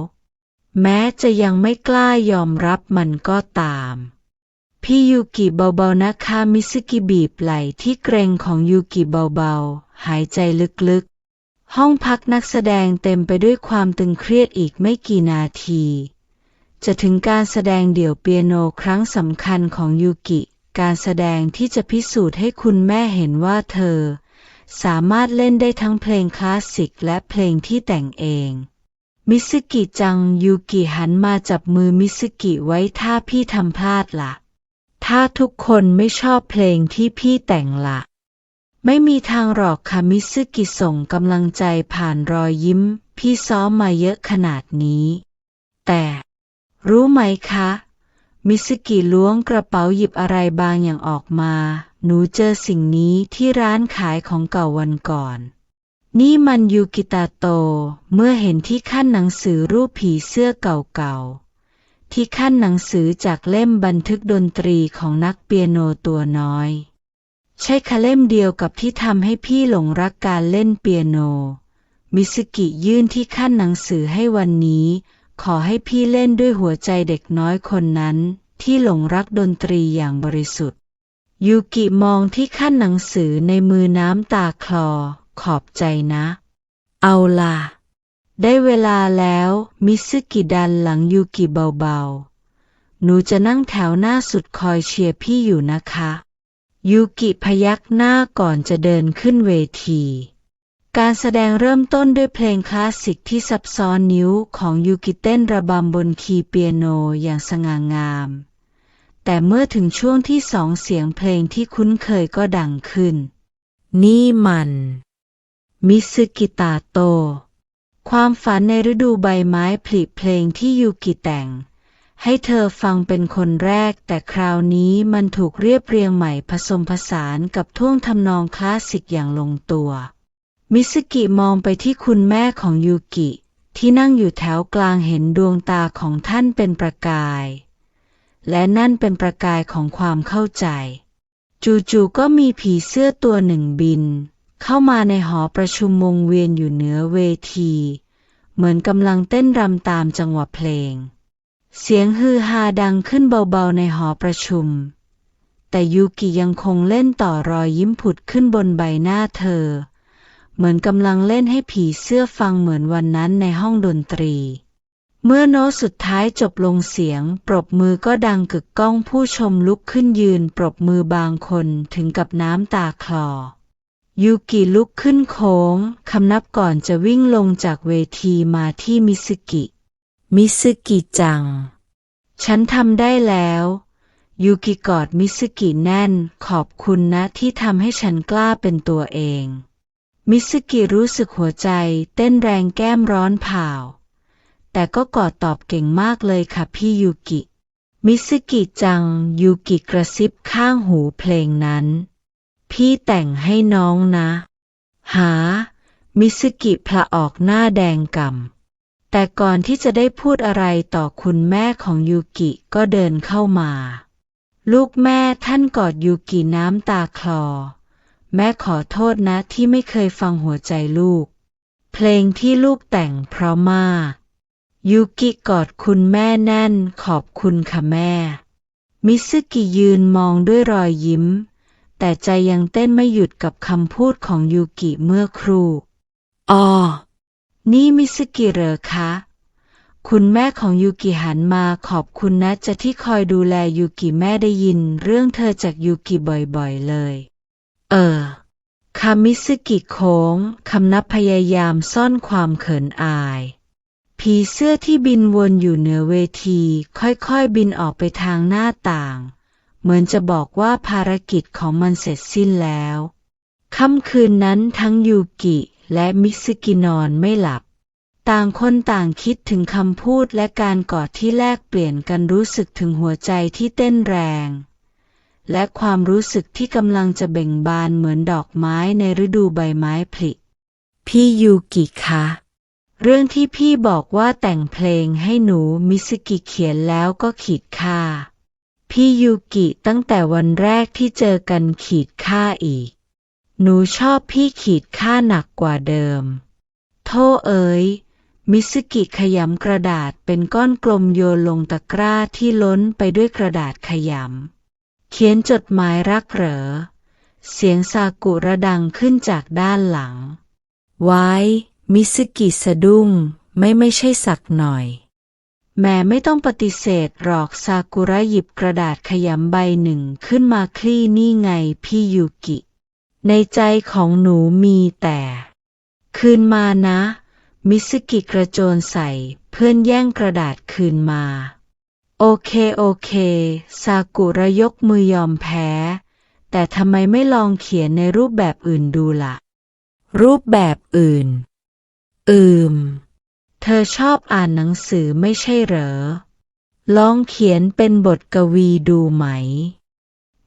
แม้จะยังไม่กล้ายอมรับมันก็ตามพี่ยูกิเบาๆนะคะมิซึกิบีบไหล่ที่เกร็งของยูกิเบาๆหายใจลึกๆห้องพักนักแสดงเต็มไปด้วยความตึงเครียดอีกไม่กี่นาทีจะถึงการแสดงเดี่ยวเปียโนครั้งสำคัญของยูกิการแสดงที่จะพิสูจน์ให้คุณแม่เห็นว่าเธอสามารถเล่นได้ทั้งเพลงคลาสสิกและเพลงที่แต่งเอง มิซึกิจังยูกิหันมาจับมือมิซึกิไว้ถ้าพี่ทำพลาดล่ะถ้าทุกคนไม่ชอบเพลงที่พี่แต่งล่ะไม่มีทางหรอกค่ะมิซึกิส่งกำลังใจผ่านรอยยิ้มพี่ซ้อมมาเยอะขนาดนี้แต่รู้ไหมคะมิซึกิล้วงกระเป๋าหยิบอะไรบางอย่างออกมาหนูเจอสิ่งนี้ที่ร้านขายของเก่าวันก่อนนี่มันยูกิตาโตเมื่อเห็นที่ขั้นหนังสือรูปผีเสื้อเก่าๆที่ขั้นหนังสือจากเล่มบันทึกดนตรีของนักเปียโนตัวน้อยใช่ค่ะเล่มเดียวกับที่ทำให้พี่หลงรักการเล่นเปียโนมิซึกิยื่นที่ขั้นหนังสือให้วันนี้ขอให้พี่เล่นด้วยหัวใจเด็กน้อยคนนั้นที่หลงรักดนตรีอย่างบริสุทธิ์ยูกิมองที่ขั้นหนังสือในมือน้ำตาคลอขอบใจนะเอาล่ะได้เวลาแล้วมิซึกิดันหลังยูกิเบาๆหนูจะนั่งแถวหน้าสุดคอยเชียร์พี่อยู่นะคะยูกิพยักหน้าก่อนจะเดินขึ้นเวทีการแสดงเริ่มต้นด้วยเพลงคลาสสิกที่ซับซ้อนนิ้วของยูกิเต้นระบำบนคีย์เปียโนอย่างสง่างามแต่เมื่อถึงช่วงที่สองเสียงเพลงที่คุ้นเคยก็ดังขึ้นนี่มันมิซึกิตาโตความฝันในฤดูใบไม้ผลิเพลงที่ยูกิแต่งให้เธอฟังเป็นคนแรกแต่คราวนี้มันถูกเรียบเรียงใหม่ผสมผสานกับท่วงทำนองคลาสสิกอย่างลงตัวมิซึกิมองไปที่คุณแม่ของยูกิที่นั่งอยู่แถวกลางเห็นดวงตาของท่านเป็นประกายและนั่นเป็นประกายของความเข้าใจจู่ๆก็มีผีเสื้อตัวหนึ่งบินเข้ามาในหอประชุมวงเวียนอยู่เหนือเวทีเหมือนกำลังเต้นรำตามจังหวะเพลงเสียงฮือฮาดังขึ้นเบาๆในหอประชุมแต่ยูกิยังคงเล่นต่อรอยยิ้มผุดขึ้นบนใบหน้าเธอเหมือนกำลังเล่นให้ผีเสื้อฟังเหมือนวันนั้นในห้องดนตรีเมื่อโน้ตสุดท้ายจบลงเสียงปรบมือก็ดังกึกก้องผู้ชมลุกขึ้นยืนปรบมือบางคนถึงกับน้ำตาคลอยูกิลุกขึ้นโค้งคำนับก่อนจะวิ่งลงจากเวทีมาที่มิซึกิจังฉันทำได้แล้วยูกิกอดมิซึกิแน่นขอบคุณนะที่ทำให้ฉันกล้าเป็นตัวเองมิซึกิรู้สึกหัวใจเต้นแรงแก้มร้อนเผาแต่ก็กอดตอบเก่งมากเลยค่ะพี่ยูกิมิซึกิจังยูกิกระซิบข้างหูเพลงนั้นพี่แต่งให้น้องนะหามิซึกิพละออกหน้าแดงก่ำแต่ก่อนที่จะได้พูดอะไรต่อคุณแม่ของยูกิก็เดินเข้ามาลูกแม่ท่านกอดยูกิน้ำตาคลอแม่ขอโทษนะที่ไม่เคยฟังหัวใจลูกเพลงที่ลูกแต่งเพราะมากยูกิกอดคุณแม่แน่นขอบคุณค่ะแม่มิซึกิยืนมองด้วยรอยยิ้มแต่ใจยังเต้นไม่หยุดกับคำพูดของยูกิเมื่อครู่นี่มิซึกิเหรอคะคุณแม่ของยูกิหันมาขอบคุณนะจะที่คอยดูแลยูกิแม่ได้ยินเรื่องเธอจากยูกิบ่อยๆเลยคามิซึกิโค้งคำนับพยายามซ่อนความเขินอายผีเสื้อที่บินวนอยู่เหนือเวทีค่อยๆบินออกไปทางหน้าต่างเหมือนจะบอกว่าภารกิจของมันเสร็จสิ้นแล้วค่ำคืนนั้นทั้งยูกิและมิซึกินอนไม่หลับต่างคนต่างคิดถึงคำพูดและการกอดที่แลกเปลี่ยนกันรู้สึกถึงหัวใจที่เต้นแรงและความรู้สึกที่กำลังจะเบ่งบานเหมือนดอกไม้ในฤดูใบไม้ผลิพี่ยูกิคะเรื่องที่พี่บอกว่าแต่งเพลงให้หนูมิซึกิเขียนแล้วก็ขีดค่าพี่ยูกิตั้งแต่วันแรกที่เจอกันขีดค่าอีกหนูชอบพี่ขีดค่าหนักกว่าเดิมโธ่เอ๋ยมิซึกิขยำกระดาษเป็นก้อนกลมโยนลงตะกร้าที่ล้นไปด้วยกระดาษขยำเขียนจดหมายรักเหรอเสียงซากุระดังขึ้นจากด้านหลังไว้มิซึกิสะดุ้งไม่ใช่สักหน่อยแม่ไม่ต้องปฏิเสธหรอกซากุระหยิบกระดาษขยำใบหนึ่งขึ้นมาคลี่นี่ไงพี่ยูกิในใจของหนูมีแต่คืนมานะ มิสกิกระโจนใส่เพื่อนแย่งกระดาษคืนมาโอเคซากุระยกมือยอมแพ้แต่ทำไมไม่ลองเขียนในรูปแบบอื่นดูล่ะรูปแบบอื่นเธอชอบอ่านหนังสือไม่ใช่เหรอลองเขียนเป็นบทกวีดูไหม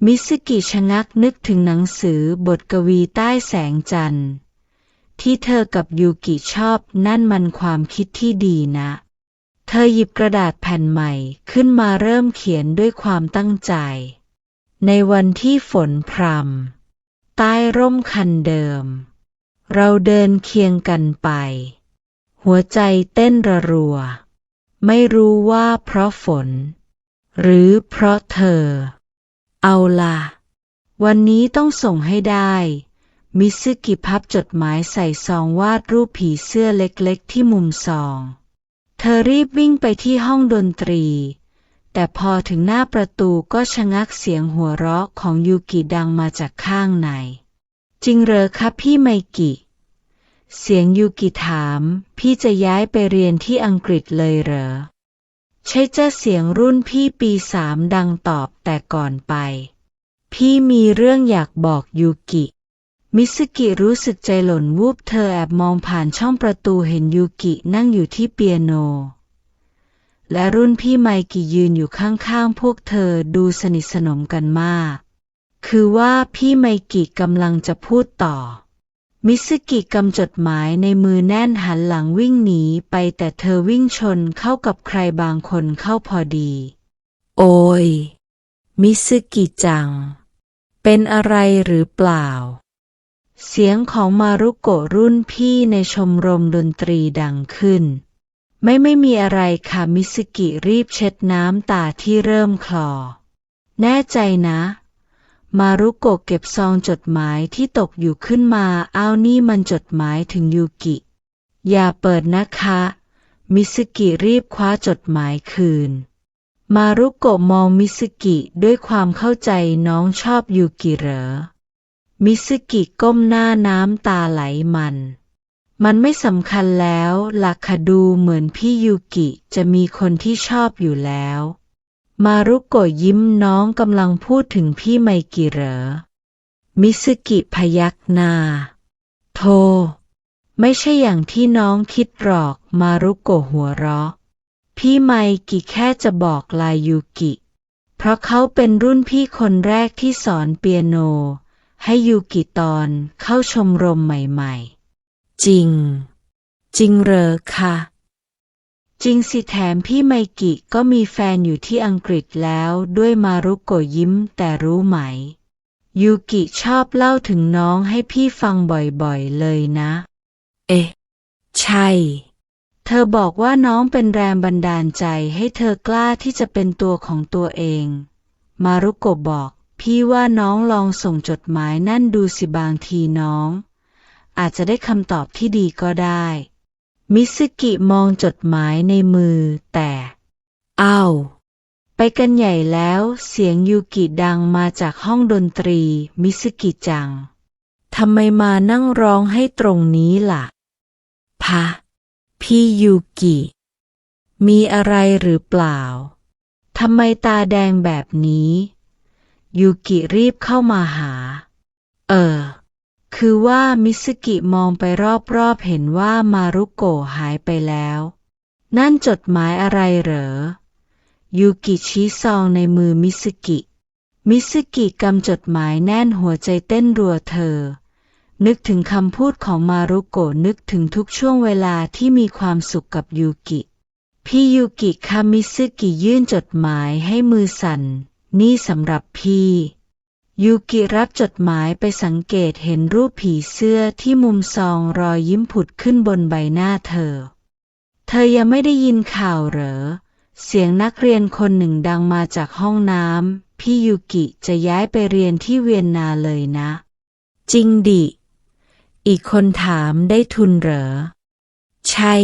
มิสกิชะงักนึกถึงหนังสือบทกวีใต้แสงจันทร์ที่เธอกับยูกิชอบนั่นมันความคิดที่ดีนะเธอหยิบกระดาษแผ่นใหม่ขึ้นมาเริ่มเขียนด้วยความตั้งใจในวันที่ฝนพรำใต้ร่มคันเดิมเราเดินเคียงกันไปหัวใจเต้นระรัวไม่รู้ว่าเพราะฝนหรือเพราะเธอเอาล่ะวันนี้ต้องส่งให้ได้มิซึกิพับจดหมายใส่ซองวาดรูปผีเสื้อเล็กๆที่มุมซองเธอรีบวิ่งไปที่ห้องดนตรีแต่พอถึงหน้าประตูก็ชะงักเสียงหัวเราะของยูกิดังมาจากข้างในจริงเหรอครับพี่ไมกิเสียงยูกิถามพี่จะย้ายไปเรียนที่อังกฤษเลยเหรอใช่จ้ะเสียงรุ่นพี่ปี 3ดังตอบแต่ก่อนไปพี่มีเรื่องอยากบอกยูกิมิซึกิรู้สึกใจหล่นวูบเธอแอบมองผ่านช่องประตูเห็นยูกินั่งอยู่ที่เปียโนและรุ่นพี่ไมกิยืนอยู่ข้างๆพวกเธอดูสนิทสนมกันมากคือว่าพี่ไมกิกำลังจะพูดต่อมิซึกิกำจดหมายในมือแน่นหันหลังวิ่งหนีไปแต่เธอวิ่งชนเข้ากับใครบางคนเข้าพอดีโอยมิซึกิจังเป็นอะไรหรือเปล่าเสียงของมารุโกะรุ่นพี่ในชมรมดนตรีดังขึ้นไม่มีอะไรค่ะมิซึกิรีบเช็ดน้ำตาที่เริ่มคลอแน่ใจนะมารุโกะเก็บซองจดหมายที่ตกอยู่ขึ้นมาอ้าวนี่มันจดหมายถึงยูกิอย่าเปิดนะคะมิซึกิรีบคว้าจดหมายคืนมารุโกะมองมิซึกิด้วยความเข้าใจน้องชอบยูกิเหรอมิซึกิก้มหน้าน้ำตาไหลมันไม่สำคัญแล้วล่ะค่ะดูเหมือนพี่ยูกิจะมีคนที่ชอบอยู่แล้วมารุโกะยิ้มน้องกำลังพูดถึงพี่ไมกิเหรอมิซึกิพยักหน้าโธ่ไม่ใช่อย่างที่น้องคิดหรอกมารุโกะหัวเราะพี่ไมกิแค่จะบอกลายูกิเพราะเขาเป็นรุ่นพี่คนแรกที่สอนเปียโนให้ยูกิตอนเข้าชมรมใหม่ๆจริงเหรอคะจริงสิแถมพี่ไมกิก็มีแฟนอยู่ที่อังกฤษแล้วด้วยมารุโกะยิ้มแต่รู้ไหมยูกิชอบเล่าถึงน้องให้พี่ฟังบ่อยๆเลยนะเอ๊ะใช่เธอบอกว่าน้องเป็นแรงบันดาลใจให้เธอกล้าที่จะเป็นตัวของตัวเองมารุโกะบอกพี่ว่าน้องลองส่งจดหมายนั่นดูสิบางทีน้องอาจจะได้คำตอบที่ดีก็ได้มิซึกิมองจดหมายในมือแต่อ้าวไปกันใหญ่แล้วเสียงยูกิดังมาจากห้องดนตรีมิซึกิจังทำไมมานั่งร้องให้ตรงนี้ล่ะพี่ยูกิมีอะไรหรือเปล่าทำไมตาแดงแบบนี้ยูกิรีบเข้ามาหาคือว่ามิซึกิมองไปรอบๆเห็นว่ามารุโกะหายไปแล้วนั่นจดหมายอะไรเหรอยูกิชี้ซองในมือมิซึกิกำจดหมายแน่นหัวใจเต้นรัวเธอนึกถึงคำพูดของมารุโกะนึกถึงทุกช่วงเวลาที่มีความสุขกับยูกิพี่ยูกิค่ะมิซึกิยื่นจดหมายให้มือสั่นนี่สำหรับพี่ยูกิรับจดหมายไปสังเกตเห็นรูปผีเสื้อที่มุมซองรอยยิ้มผุดขึ้นบนใบหน้าเธอยังไม่ได้ยินข่าวเหรอเสียงนักเรียนคนหนึ่งดังมาจากห้องน้ำพี่ยูกิจะย้ายไปเรียนที่เวียนนาเลยนะจริงดิอีกคนถามได้ทุนเหรอใช่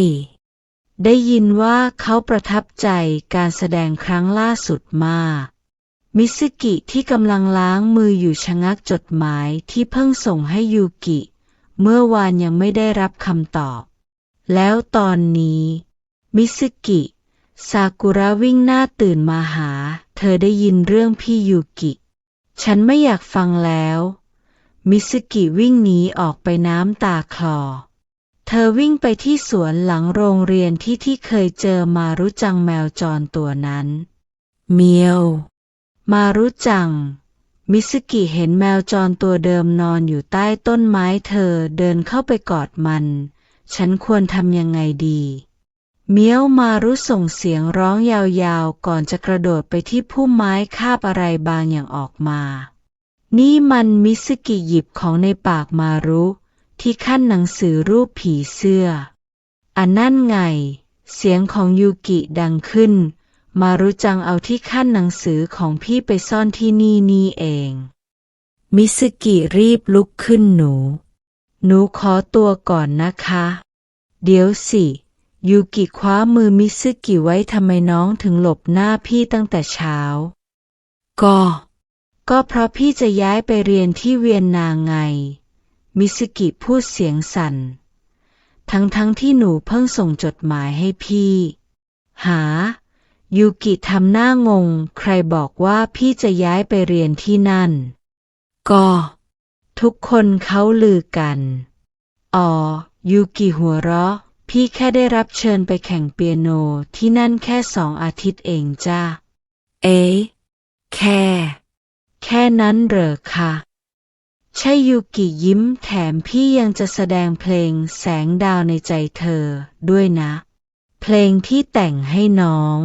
ได้ยินว่าเขาประทับใจการแสดงครั้งล่าสุดมากมิซึกิที่กำลังล้างมืออยู่ชะงักจดหมายที่เพิ่งส่งให้ยูกิเมื่อวานยังไม่ได้รับคำตอบ แล้วตอนนี้มิซึกิ ซากุระวิ่งหน้าตื่นมาหาเธอได้ยินเรื่องพี่ยูกิ ฉันไม่อยากฟังแล้ว มิซึกิวิ่งหนีออกไปน้ำตาคลอ เธอวิ่งไปที่สวนหลังโรงเรียนที่เคยเจอมารุจังแมวจรตัวนั้น เมียว มารุจัง มิซึกิเห็นแมวจรตัวเดิมนอนอยู่ใต้ต้นไม้เธอเดินเข้าไปกอดมัน ฉันควรทำยังไงดี เมียวมารุส่งเสียงร้องยาวๆก่อนจะกระโดดไปที่พุ่มไม้คาบอะไรบางอย่างออกมา นี่มันมิซึกิหยิบของในปากมารุที่ขั้นหนังสือรูปผีเสื้อ อันนั่นไง เสียงของยูกิดังขึ้น มารุจังเอาที่ขั้นหนังสือของพี่ไปซ่อนที่นี่เอง มิซึกิรีบลุกขึ้นหนูขอตัวก่อนนะคะ เดี๋ยวสิยูกิคว้ามือมิซึกิไว้ทำไมน้องถึงหลบหน้าพี่ตั้งแต่เช้า ก็เพราะพี่จะย้ายไปเรียนที่เวียนนาไง มิซึกิพูดเสียงสั่น ทั้งที่หนูเพิ่งส่งจดหมายให้พี่ หา ยูกิทำหน้างง ใครบอกว่าพี่จะย้ายไปเรียนที่นั่น ก็ทุกคนเขาลือกันยูกิหัวเราะ พี่แค่ได้รับเชิญไปแข่งเปียโนที่นั่นแค่2 อาทิตย์เองจ้าแค่นั้นเหรอคะใช่ยูกิยิ้มแถมพี่ยังจะแสดงเพลงแสงดาวในใจเธอด้วยนะ เพลงที่แต่งให้น้อง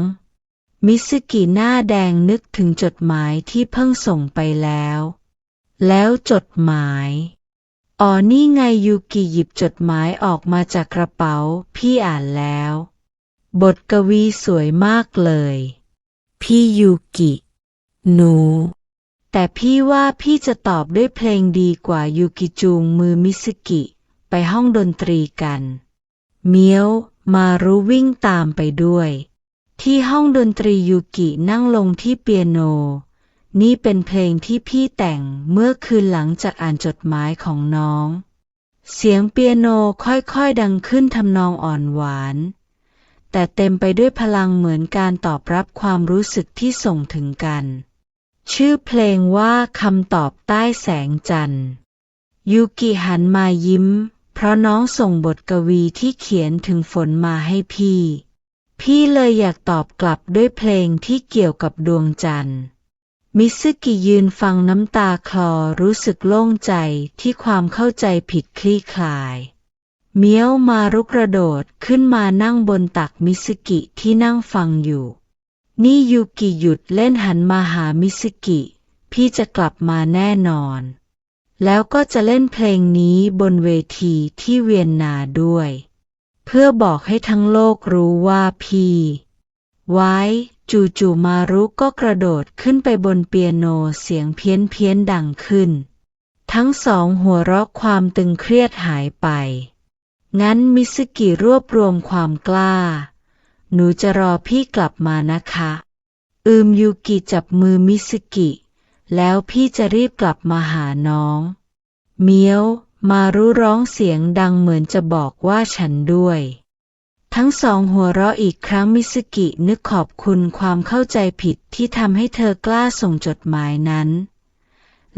มิซึกิหน้าแดงนึกถึงจดหมายที่เพิ่งส่งไปแล้วจดหมายนี่ไงยูกิหยิบจดหมายออกมาจากกระเป๋าพี่อ่านแล้ว บทกวีสวยมากเลย พี่ยูกิหนูแต่พี่ว่าพี่จะตอบด้วยเพลงดีกว่ายูกิจูงมือมิซึกิไปห้องดนตรีกันเมียวมารุวิ่งตามไปด้วยที่ห้องดนตรียูกินั่งลงที่เปียโนนี่เป็นเพลงที่พี่แต่งเมื่อคืนหลังจากอ่านจดหมายของน้องเสียงเปียโนค่อยๆดังขึ้นทำนองอ่อนหวานแต่เต็มไปด้วยพลังเหมือนการตอบรับความรู้สึกที่ส่งถึงกันชื่อเพลงว่าคำตอบใต้แสงจันทร์ยูกิหันมายิ้มเพราะน้องส่งบทกวีที่เขียนถึงฝนมาให้พี่เลยอยากตอบกลับด้วยเพลงที่เกี่ยวกับดวงจันทร์มิซึกิยืนฟังน้ำตาคลอรู้สึกโล่งใจที่ความเข้าใจผิดคลี่คลายเมียวมารุกระโดดขึ้นมานั่งบนตักมิซึกิที่นั่งฟังอยู่นี่ยูกิหยุดเล่นหันมาหามิซึกิพี่จะกลับมาแน่นอนแล้วก็จะเล่นเพลงนี้บนเวทีที่เวียนนาด้วยเพื่อบอกให้ทั้งโลกรู้ว่าพี่ไว้จู่ๆมารุก็กระโดดขึ้นไปบนเปียโนเสียงเพี้ยนดังขึ้นทั้งสองหัวเราะความตึงเครียดหายไปงั้นมิซึกิรวบรวมความกล้าหนูจะรอพี่กลับมานะคะยูกิจับมือมิซึกิแล้วพี่จะรีบกลับมาหาน้องเมียวมารุร้องเสียงดังเหมือนจะบอกว่าฉันด้วยทั้งสองหัวเราะอีกครั้งมิซึกินึกขอบคุณความเข้าใจผิดที่ทำให้เธอกล้าส่งจดหมายนั้น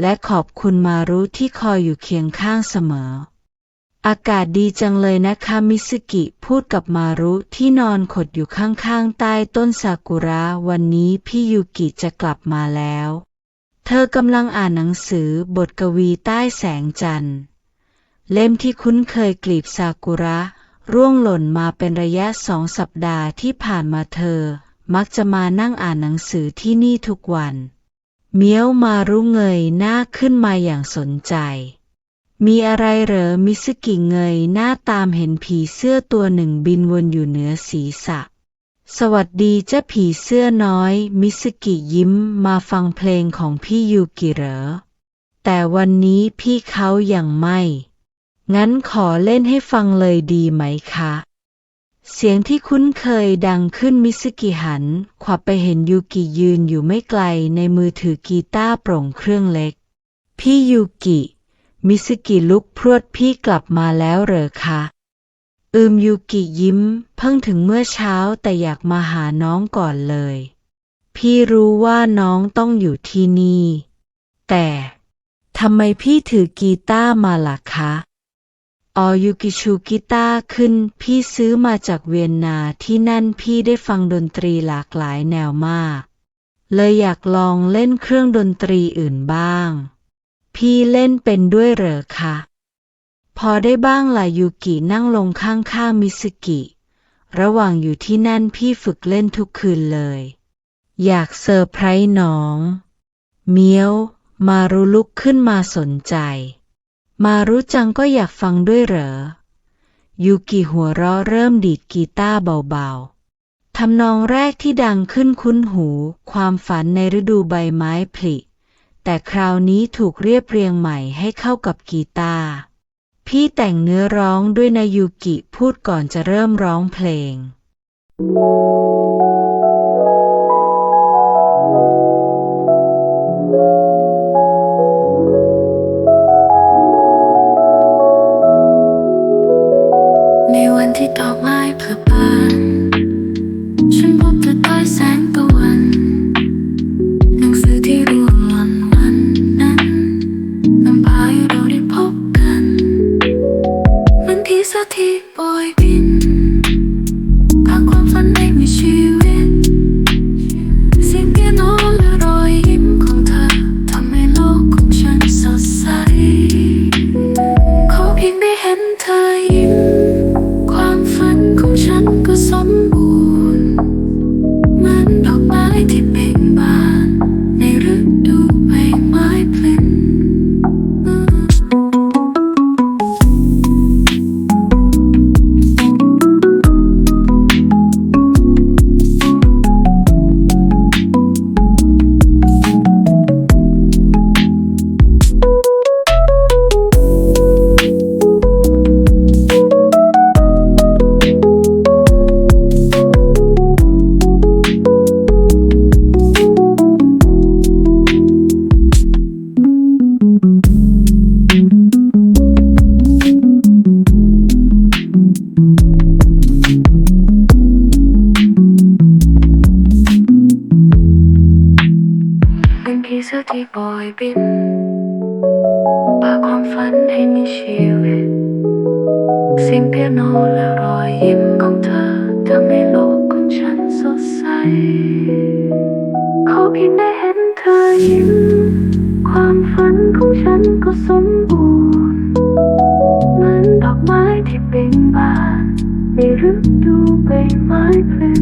และขอบคุณมารุที่คอยอยู่เคียงข้างเสมออากาศดีจังเลยนะคะมิซึกิพูดกับมารุที่นอนขดอยู่ข้างๆใต้ต้นซากุระวันนี้พี่ยูกิจะกลับมาแล้วเธอกำลังอ่านหนังสือบทกวีใต้แสงจันทร์เล่มที่คุ้นเคยกลีบซากุระร่วงหล่นมาเป็นระยะ2 สัปดาห์ที่ผ่านมาเธอมักจะมานั่งอ่านหนังสือที่นี่ทุกวันเมียวมารุเงยหน้าขึ้นมาอย่างสนใจมีอะไรเหรอมิซึกิเงยหน้าตามเห็นผีเสื้อตัวหนึ่งบินวนอยู่เหนือศีรษะสวัสดีเจ้าผีเสื้อน้อยมิซึกิยิ้มมาฟังเพลงของพี่ยูกิเหรอแต่วันนี้พี่เขายังไม่งั้นขอเล่นให้ฟังเลยดีไหมคะเสียงที่คุ้นเคยดังขึ้นมิซึกิหันขวับไปเห็นยูกิยืนอยู่ไม่ไกลในมือถือกีตาร์โปร่งเครื่องเล็กพี่ยูกิมิซึกิลุกพรวดพี่กลับมาแล้วเหรอคะ ยูกิยิ้มเพิ่งถึงเมื่อเช้าแต่อยากมาหาน้องก่อนเลยพี่รู้ว่าน้องต้องอยู่ที่นี่แต่ทำไมพี่ถือกีตาร์มาล่ะคะยูกิชูกีตาร์ขึ้นพี่ซื้อมาจากเวียนนาที่นั่นพี่ได้ฟังดนตรีหลากหลายแนวมากเลยอยากลองเล่นเครื่องดนตรีอื่นบ้างพี่เล่นเป็นด้วยเหรอคะพอได้บ้างล่ะยูกินั่งลงข้างๆมิซึกิระหว่างอยู่ที่นั่นพี่ฝึกเล่นทุกคืนเลยอยากเซอร์ไพรส์น้องเมียวมารุลุกขึ้นมาสนใจมารุจังก็อยากฟังด้วยเหรอยูกิหัวเราะเริ่มดีดกีตาร์เบาๆทำนองแรกที่ดังขึ้นคุ้นหูความฝันในฤดูใบไม้ผลิแต่คราวนี้ถูกเรียบเรียงใหม่ให้เข้ากับกีตาร์พี่แต่งเนื้อร้องด้วยนะยูกิพูดก่อนจะเริ่มร้องเพลงในวันที่ดอกไม้เผลิบานฉันพบเธอใต้แสงตะวันหนังสือที่ร่วงหล่นวันนั้นนำพาให้เราได้พบกันมันผีเสื้อที่โบยบินพาความฝันให้มีชีวิตเสียงเปียโนและรอยยิ้มของเธอทำให้โลกของฉันสดใสขอเพียงได้เห็นเธอยิ้มความฝันของฉันก็สมบูรณ์เหมือนดอกไม้ที่เบ่งบานในฤดูใบไม้ผลิเป็นผีเสื้อที่โบยบินพาความฝันให้มีชีวิตเสียงเปียโนและรอยยิ้มของเธอทำให้โลกของฉันสดใสขอเพียงได้เห็นเธอยิ้มความฝันของฉันก็สมบูรณ์เหมือนดอกไม้ที่เบ่งบานในฤดูใบไม้ผลิ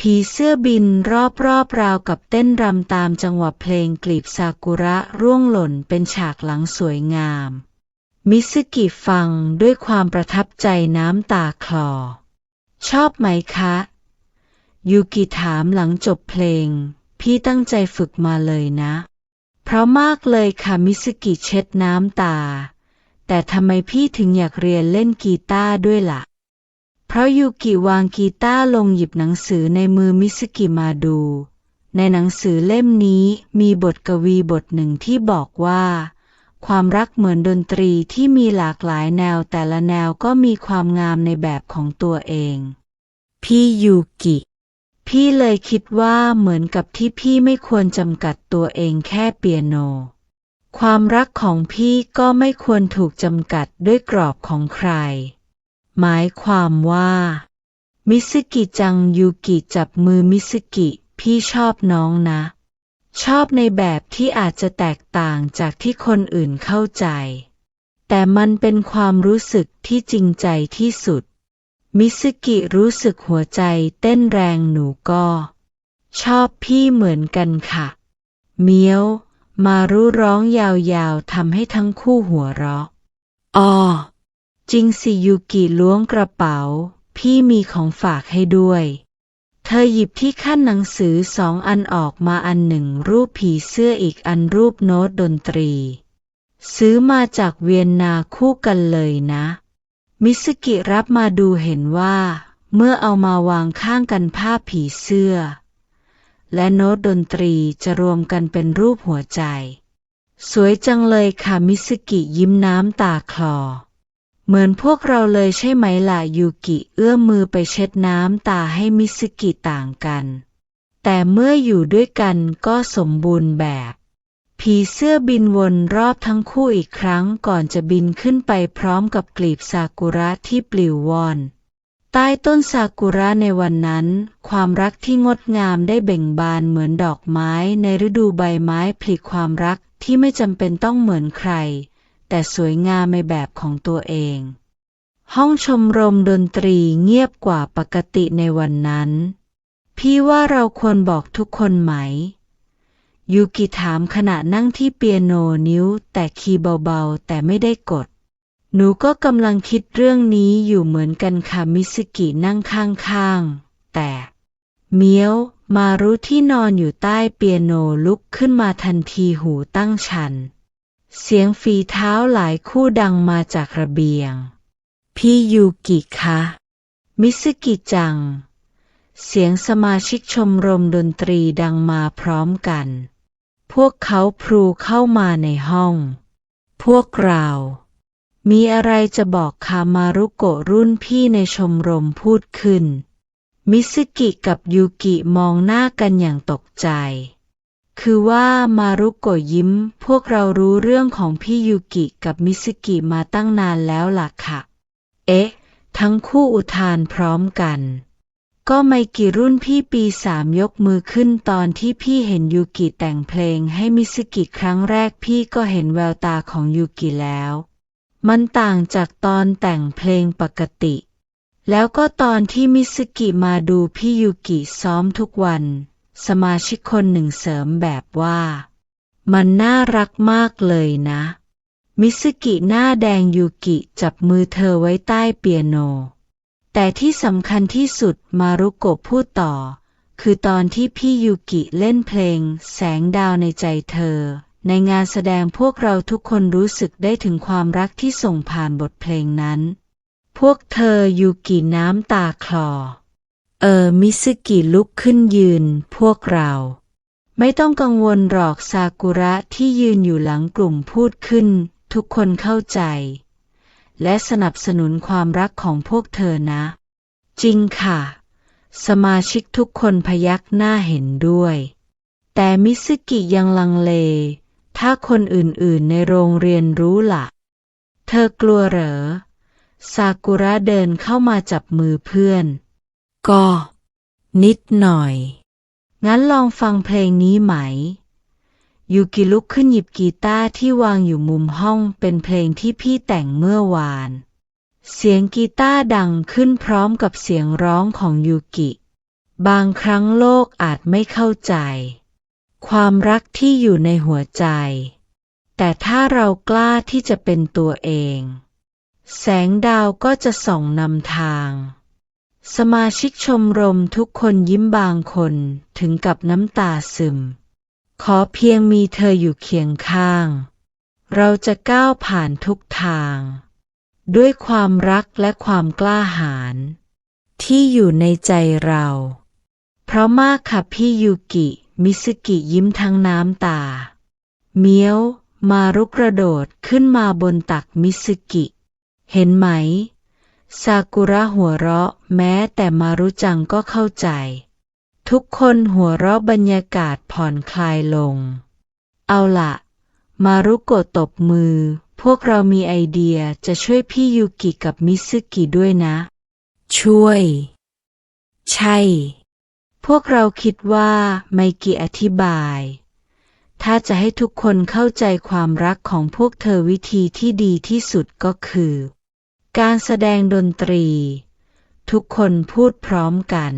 ผีเสื้อบินรอบๆราวกับเต้นรำตามจังหวะเพลงกลีบซากุระร่วงหล่นเป็นฉากหลังสวยงามมิซึกิฟังด้วยความประทับใจน้ำตาคลอชอบไหมคะยูกิถามหลังจบเพลงพี่ตั้งใจฝึกมาเลยนะเพราะมากเลยค่ะมิซึกิเช็ดน้ำตาแต่ทำไมพี่ถึงอยากเรียนเล่นกีตาร์ด้วยล่ะเพราะยูกิวางกีตาร์ลงหยิบหนังสือในมือมิซึกิมาดูในหนังสือเล่มนี้มีบทกวีบทหนึ่งที่บอกว่าความรักเหมือนดนตรีที่มีหลากหลายแนวแต่ละแนวก็มีความงามในแบบของตัวเองพี่ยูกิพี่เลยคิดว่าเหมือนกับที่พี่ไม่ควรจำกัดตัวเองแค่เปียโนความรักของพี่ก็ไม่ควรถูกจำกัดด้วยกรอบของใครหมายความว่ามิซึกิจังยูกิจับมือมิซึกิพี่ชอบน้องนะชอบในแบบที่อาจจะแตกต่างจากที่คนอื่นเข้าใจแต่มันเป็นความรู้สึกที่จริงใจที่สุดมิซึกิรู้สึกหัวใจเต้นแรงหนูก็ชอบพี่เหมือนกันค่ะเมียวมารุร้องยาวๆทำให้ทั้งคู่หัวเราะ จริงสิยูกิล้วงกระเป๋าพี่มีของฝากให้ด้วยเธอหยิบที่ขั้นหนังสือ2 อันออกมาอันหนึ่งรูปผีเสื้ออีกอันรูปโน้ตดนตรีซื้อมาจากเวียนนาคู่กันเลยนะมิสกิรับมาดูเห็นว่าเมื่อเอามาวางข้างกันภาพผีเสื้อและโน้ตดนตรีจะรวมกันเป็นรูปหัวใจสวยจังเลยค่ะมิสกิยิ้มน้ำตาคลอเหมือนพวกเราเลยใช่ไหมล่ะยูกิเอื้อมมือไปเช็ดน้ำตาให้มิสกิต่างกันแต่เมื่ออยู่ด้วยกันก็สมบูรณ์แบบผีเสื้อบินวนรอบทั้งคู่อีกครั้งก่อนจะบินขึ้นไปพร้อมกับกลีบซากุระที่ปลิวว่อนใต้ต้นซากุระในวันนั้นความรักที่งดงามได้เบ่งบานเหมือนดอกไม้ในฤดูใบไม้ผลิความรักที่ไม่จำเป็นต้องเหมือนใครแต่สวยงามในแบบของตัวเองห้องชมรมดนตรีเงียบกว่าปกติในวันนั้นพี่ว่าเราควรบอกทุกคนไหมยูกิถามขณะนั่งที่เปียโนนิ้วแต่คีย์เบาๆแต่ไม่ได้กดหนูก็กำลังคิดเรื่องนี้อยู่เหมือนกันค่ะมิสกินั่งข้างๆแต่เมียวมารุที่นอนอยู่ใต้เปียโนลุกขึ้นมาทันทีหูตั้งชันเสียงฝีเท้าหลายคู่ดังมาจากระเบียงพี่ยูกิคะมิสกิจังเสียงสมาชิกชมรมดนตรีดังมาพร้อมกันพวกเขาพลูเข้ามาในห้องพวกเรามีอะไรจะบอกคามารุโกะรุ่นพี่ในชมรมพูดขึ้นมิสกิกับยูกิมองหน้ากันอย่างตกใจคือว่ามารุโกะยิ้มพวกเรารู้เรื่องของพี่ยูกิกับมิสกิมาตั้งนานแล้วล่ะค่ะเอ๊ะทั้งคู่อุทานพร้อมกันก็ไมกิรุ่นพี่ปี3ยกมือขึ้นตอนที่พี่เห็นยูกิแต่งเพลงให้มิสกิครั้งแรกพี่ก็เห็นแววตาของยูกิแล้วมันต่างจากตอนแต่งเพลงปกติแล้วก็ตอนที่มิสกิมาดูพี่ยูกิซ้อมทุกวันสมาชิกคนหนึ่งเสริมแบบว่ามันน่ารักมากเลยนะมิสกิหน้าแดงยูกิจับมือเธอไว้ใต้เปียโนแต่ที่สำคัญที่สุดมารุโกะพูดต่อคือตอนที่พี่ยูกิเล่นเพลงแสงดาวในใจเธอในงานแสดงพวกเราทุกคนรู้สึกได้ถึงความรักที่ส่งผ่านบทเพลงนั้นพวกเธอยูกิน้ำตาคลอมิสกิลุกขึ้นยืนพวกเราไม่ต้องกังวลหรอกซากุระที่ยืนอยู่หลังกลุ่มพูดขึ้นทุกคนเข้าใจและสนับสนุนความรักของพวกเธอนะจริงค่ะสมาชิกทุกคนพยักหน้าเห็นด้วยแต่มิสกิยังลังเลถ้าคนอื่นๆในโรงเรียนรู้ล่ะเธอกลัวเหรอซากุระเดินเข้ามาจับมือเพื่อนก็นิดหน่อยงั้นลองฟังเพลงนี้ไหมยูกิลุกขึ้นหยิบกีตาร์ที่วางอยู่มุมห้องเป็นเพลงที่พี่แต่งเมื่อวานเสียงกีตาร์ดังขึ้นพร้อมกับเสียงร้องของยูกิบางครั้งโลกอาจไม่เข้าใจความรักที่อยู่ในหัวใจแต่ถ้าเรากล้าที่จะเป็นตัวเองแสงดาวก็จะส่องนำทางสมาชิกชมรมทุกคนยิ้มบางคนถึงกับน้ำตาซึมขอเพียงมีเธออยู่เคียงข้างเราจะก้าวผ่านทุกทางด้วยความรักและความกล้าหาญที่อยู่ในใจเราเพราะมากค่ะพี่ยูกิมิสกิยิ้มทั้งน้ำตาเมียวมารุกกระโดดขึ้นมาบนตักมิสกิเห็นไหมซากุระหัวเราะแม้แต่มารุจังก็เข้าใจทุกคนหัวเราะบรรยากาศผ่อนคลายลงเอาล่ะมารุโกะตบมือพวกเรามีไอเดียจะช่วยพี่ยูกิกับมิสกิด้วยนะช่วยใช่พวกเราคิดว่าไมกิอธิบายถ้าจะให้ทุกคนเข้าใจความรักของพวกเธอวิธีที่ดีที่สุดก็คือการแสดงดนตรีทุกคนพูดพร้อมกัน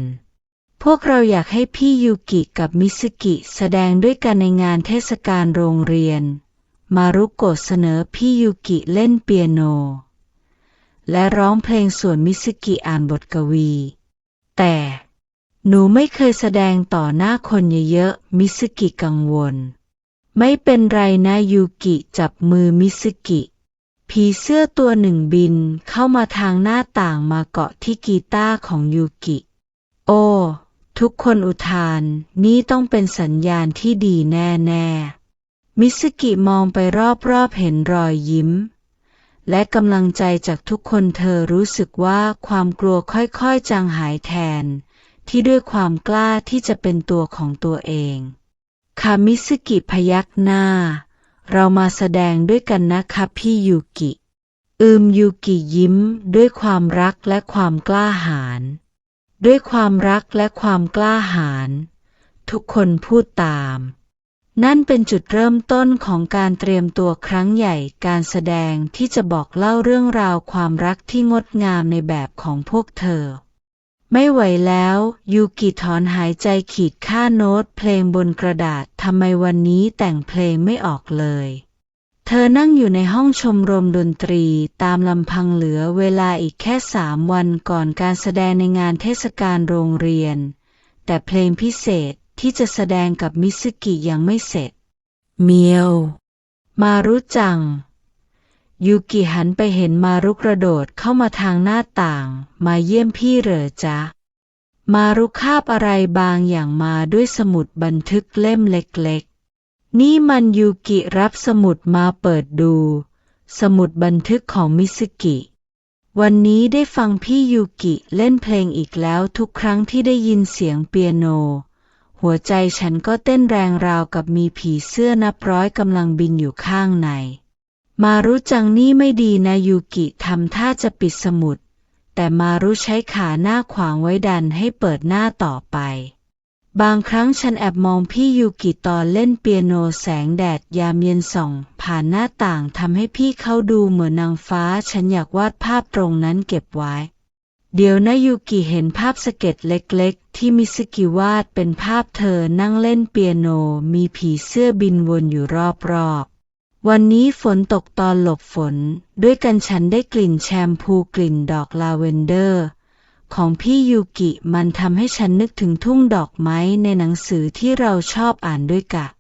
พวกเราอยากให้พี่ยูกิกับมิสกิแสดงด้วยกันในงานเทศกาลโรงเรียนมารุโกะเสนอพี่ยูกิเล่นเปียโน และร้องเพลงส่วนมิซึกิอ่านบทกวี แต่หนูไม่เคยแสดงต่อหน้าคนเยอะๆมิซึกิกังวลไม่เป็นไรนะยูกิจับมือมิซึกิผีเสื้อตัวหนึ่งบินเข้ามาทางหน้าต่างมาเกาะที่กีตาร์ของยูกิโอ้ทุกคนอุทานนี่ต้องเป็นสัญญาณที่ดีแน่ๆมิซึกิมองไปรอบๆเห็นรอยยิ้มและกำลังใจจากทุกคนเธอรู้สึกว่าความกลัวค่อยๆจางหายแทนที่ด้วยความกล้าที่จะเป็นตัวของตัวเองค่ะมิซึกิพยักหน้าเรามาแสดงด้วยกันนะคะพี่ยูกิยูกิยิ้มด้วยความรักและความกล้าหาญด้วยความรักและความกล้าหาญทุกคนพูดตามนั่นเป็นจุดเริ่มต้นของการเตรียมตัวครั้งใหญ่การแสดงที่จะบอกเล่าเรื่องราวความรักที่งดงามในแบบของพวกเธอไม่ไหวแล้วยูกิถอนหายใจขีดค่าโน้ตเพลงบนกระดาษทำไมวันนี้แต่งเพลงไม่ออกเลยเธอนั่งอยู่ในห้องชมรมดนตรีตามลำพังเหลือเวลาอีกแค่3 วันก่อนการแสดงในงานเทศกาลโรงเรียนแต่เพลงพิเศษที่จะแสดงกับมิซึกิยังไม่เสร็จเมียวมารุจังยูกิหันไปเห็นมารุกระโดดเข้ามาทางหน้าต่างมาเยี่ยมพี่เหรอจ๊ะมารุคาบอะไรบางอย่างมาด้วยสมุดบันทึกเล่มเล็กๆนี่มันยูกิรับสมุดมาเปิดดูสมุดบันทึกของมิซึกิวันนี้ได้ฟังพี่ยูกิเล่นเพลงอีกแล้วทุกครั้งที่ได้ยินเสียงเปียโนหัวใจฉันก็เต้นแรงราวกับมีผีเสื้อนับร้อยกำลังบินอยู่ข้างในมารุจังนี่ไม่ดีนะยูกิทำท่าจะปิดสมุดแต่มารุใช้ขาหน้าขวางไว้ดันให้เปิดหน้าต่อไปบางครั้งฉันแอบมองพี่ยูกิตอนเล่นเปียโนแสงแดดยามเย็นส่องผ่านหน้าต่างทำให้พี่เขาดูเหมือนนางฟ้าฉันอยากวาดภาพตรงนั้นเก็บไว้เดี๋ยวนะยูกิเห็นภาพสเก็ตเล็กๆที่มิซึกิวาดเป็นภาพเธอนั่งเล่นเปียโนมีผีเสื้อบินวนอยู่รอบๆวันนี้ฝนตกตอนหลบฝนด้วยกันฉันได้กลิ่นแชมพูกลิ่นดอกลาเวนเดอร์ของพี่ยูกิมันทำให้ฉันนึกถึงทุ่งดอกไม้ในหนังสือที่เราชอบอ่านด้วยกัน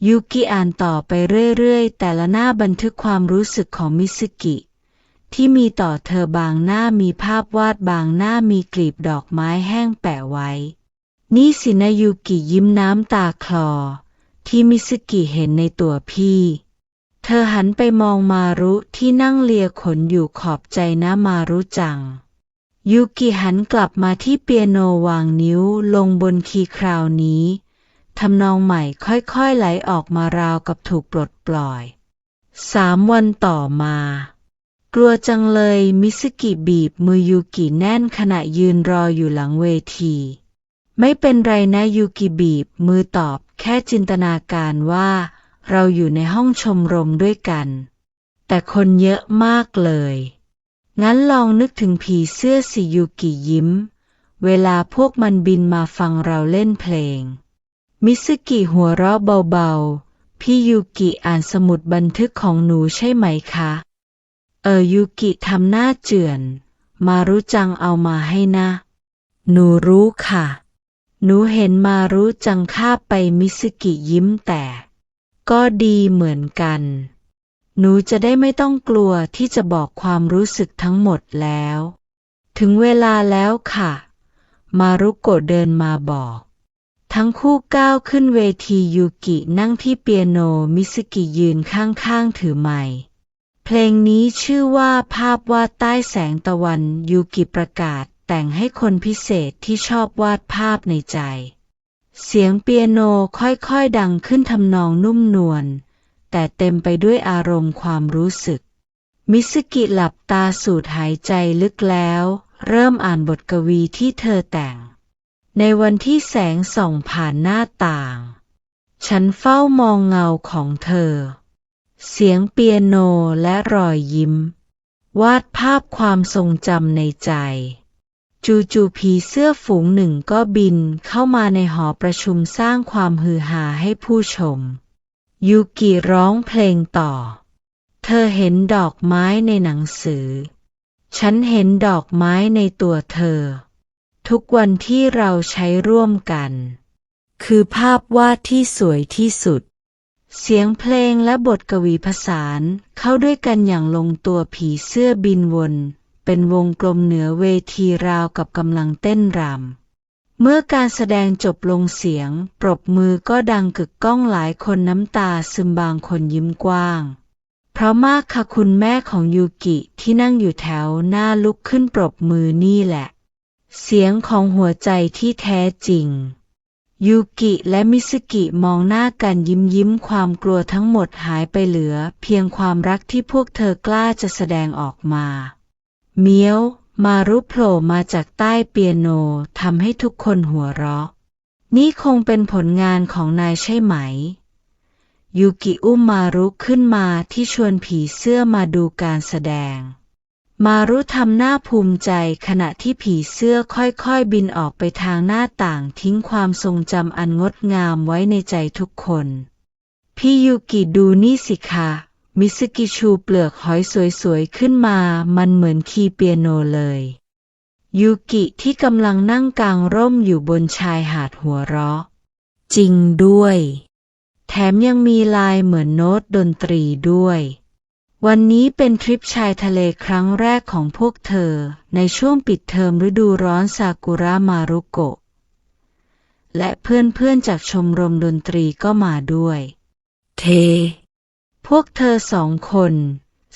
ยูกิอ่านต่อไปเรื่อยๆแต่ละหน้าบันทึกความรู้สึกของมิซึกิที่มีต่อเธอบางหน้ามีภาพวาดบางหน้ามีกลีบดอกไม้แห้งแปะไว้นี่สินะยูกิยิ้มน้ำตาคลอที่มิซึกิเห็นในตัวพี่เธอหันไปมองมารุที่นั่งเลียขนอยู่ขอบใจนะมารุจังยูกิหันกลับมาที่เปียโนวางนิ้วลงบนคีย์คราวนี้ทำนองใหม่ค่อยๆไหลออกมาราวกับถูกปลดปล่อย3 วันต่อมากลัวจังเลยมิซึกิบีบมือยูกิแน่นขณะยืนรออยู่หลังเวทีไม่เป็นไรนะยูกิบีบมือตอบแค่จินตนาการว่าเราอยู่ในห้องชมรมด้วยกันแต่คนเยอะมากเลยงั้นลองนึกถึงผีเสื้อสิยูกิยิ้มเวลาพวกมันบินมาฟังเราเล่นเพลงมิซึกิหัวเราะเบาๆพี่ยูกิอ่านสมุดบันทึกของหนูใช่ไหมคะยูกิทำหน้าเจือนมารุจังเอามาให้นะหนูรู้ค่ะหนูเห็นมารุจังคาบไปมิซึกิยิ้มแต่ก็ดีเหมือนกันหนูจะได้ไม่ต้องกลัวที่จะบอกความรู้สึกทั้งหมดแล้วถึงเวลาแล้วค่ะมารุโกะเดินมาบอกทั้งคู่ก้าวขึ้นเวทียูกินั่งที่เปียโนมิซึกิยืนข้างๆถือไมค์เพลงนี้ชื่อว่าภาพวาดใต้แสงตะวันยูกิประกาศแต่งให้คนพิเศษที่ชอบวาดภาพในใจเสียงเปียโนค่อยๆดังขึ้นทำนองนุ่มนวลแต่เต็มไปด้วยอารมณ์ความรู้สึกมิซึกิหลับตาสูดหายใจลึกแล้วเริ่มอ่านบทกวีที่เธอแต่งในวันที่แสงส่องผ่านหน้าต่างฉันเฝ้ามองเงาของเธอเสียงเปียโนและรอยยิ้มวาดภาพความทรงจำในใจจู่ๆผีเสื้อฝูงหนึ่งก็บินเข้ามาในหอประชุมสร้างความฮือฮาให้ผู้ชมยูกิร้องเพลงต่อเธอเห็นดอกไม้ในหนังสือ ฉันเห็นดอกไม้ในตัวเธอทุกวันที่เราใช้ร่วมกันคือภาพวาดที่สวยที่สุดเสียงเพลงและบทกวีผสานเข้าด้วยกันอย่างลงตัวผีเสื้อบินวนเป็นวงกลมเหนือเวทีราวกับกำลังเต้นรำเมื่อการแสดงจบลงเสียงปรบมือก็ดังกึกก้องหลายคนน้ำตาซึมบางคนยิ้มกว้างเพราะมากค่ะคุณแม่ของยูกิที่นั่งอยู่แถวหน้าลุกขึ้นปรบมือนี่แหละเสียงของหัวใจที่แท้จริงยูกิและมิซึกิมองหน้ากันยิ้มความกลัวทั้งหมดหายไปเหลือเพียงความรักที่พวกเธอกล้าจะแสดงออกมาเมียวมารุโผล่มาจากใต้เปียโนทำให้ทุกคนหัวเราะนี่คงเป็นผลงานของนายใช่ไหมยูกิอุ้มมารุขึ้นมาที่ชวนผีเสื้อมาดูการแสดงมารุทำหน้าภูมิใจขณะที่ผีเสื้อค่อยๆบินออกไปทางหน้าต่างทิ้งความทรงจำอันงดงามไว้ในใจทุกคนพี่ยูกิดูนี่สิคะมิซึกิชูเปลือกหอยสวยๆขึ้นมามันเหมือนคีย์เปียโนเลยยูกิที่กำลังนั่งกางร่มอยู่บนชายหาดหัวเราะจริงด้วยแถมยังมีลายเหมือนโน้ตดนตรีด้วยวันนี้เป็นทริปชายทะเลครั้งแรกของพวกเธอในช่วงปิดเทอมฤดูร้อนซากุระมารุโกะและเพื่อนๆจากชมรมดนตรีก็มาด้วยพวกเธอ2 คน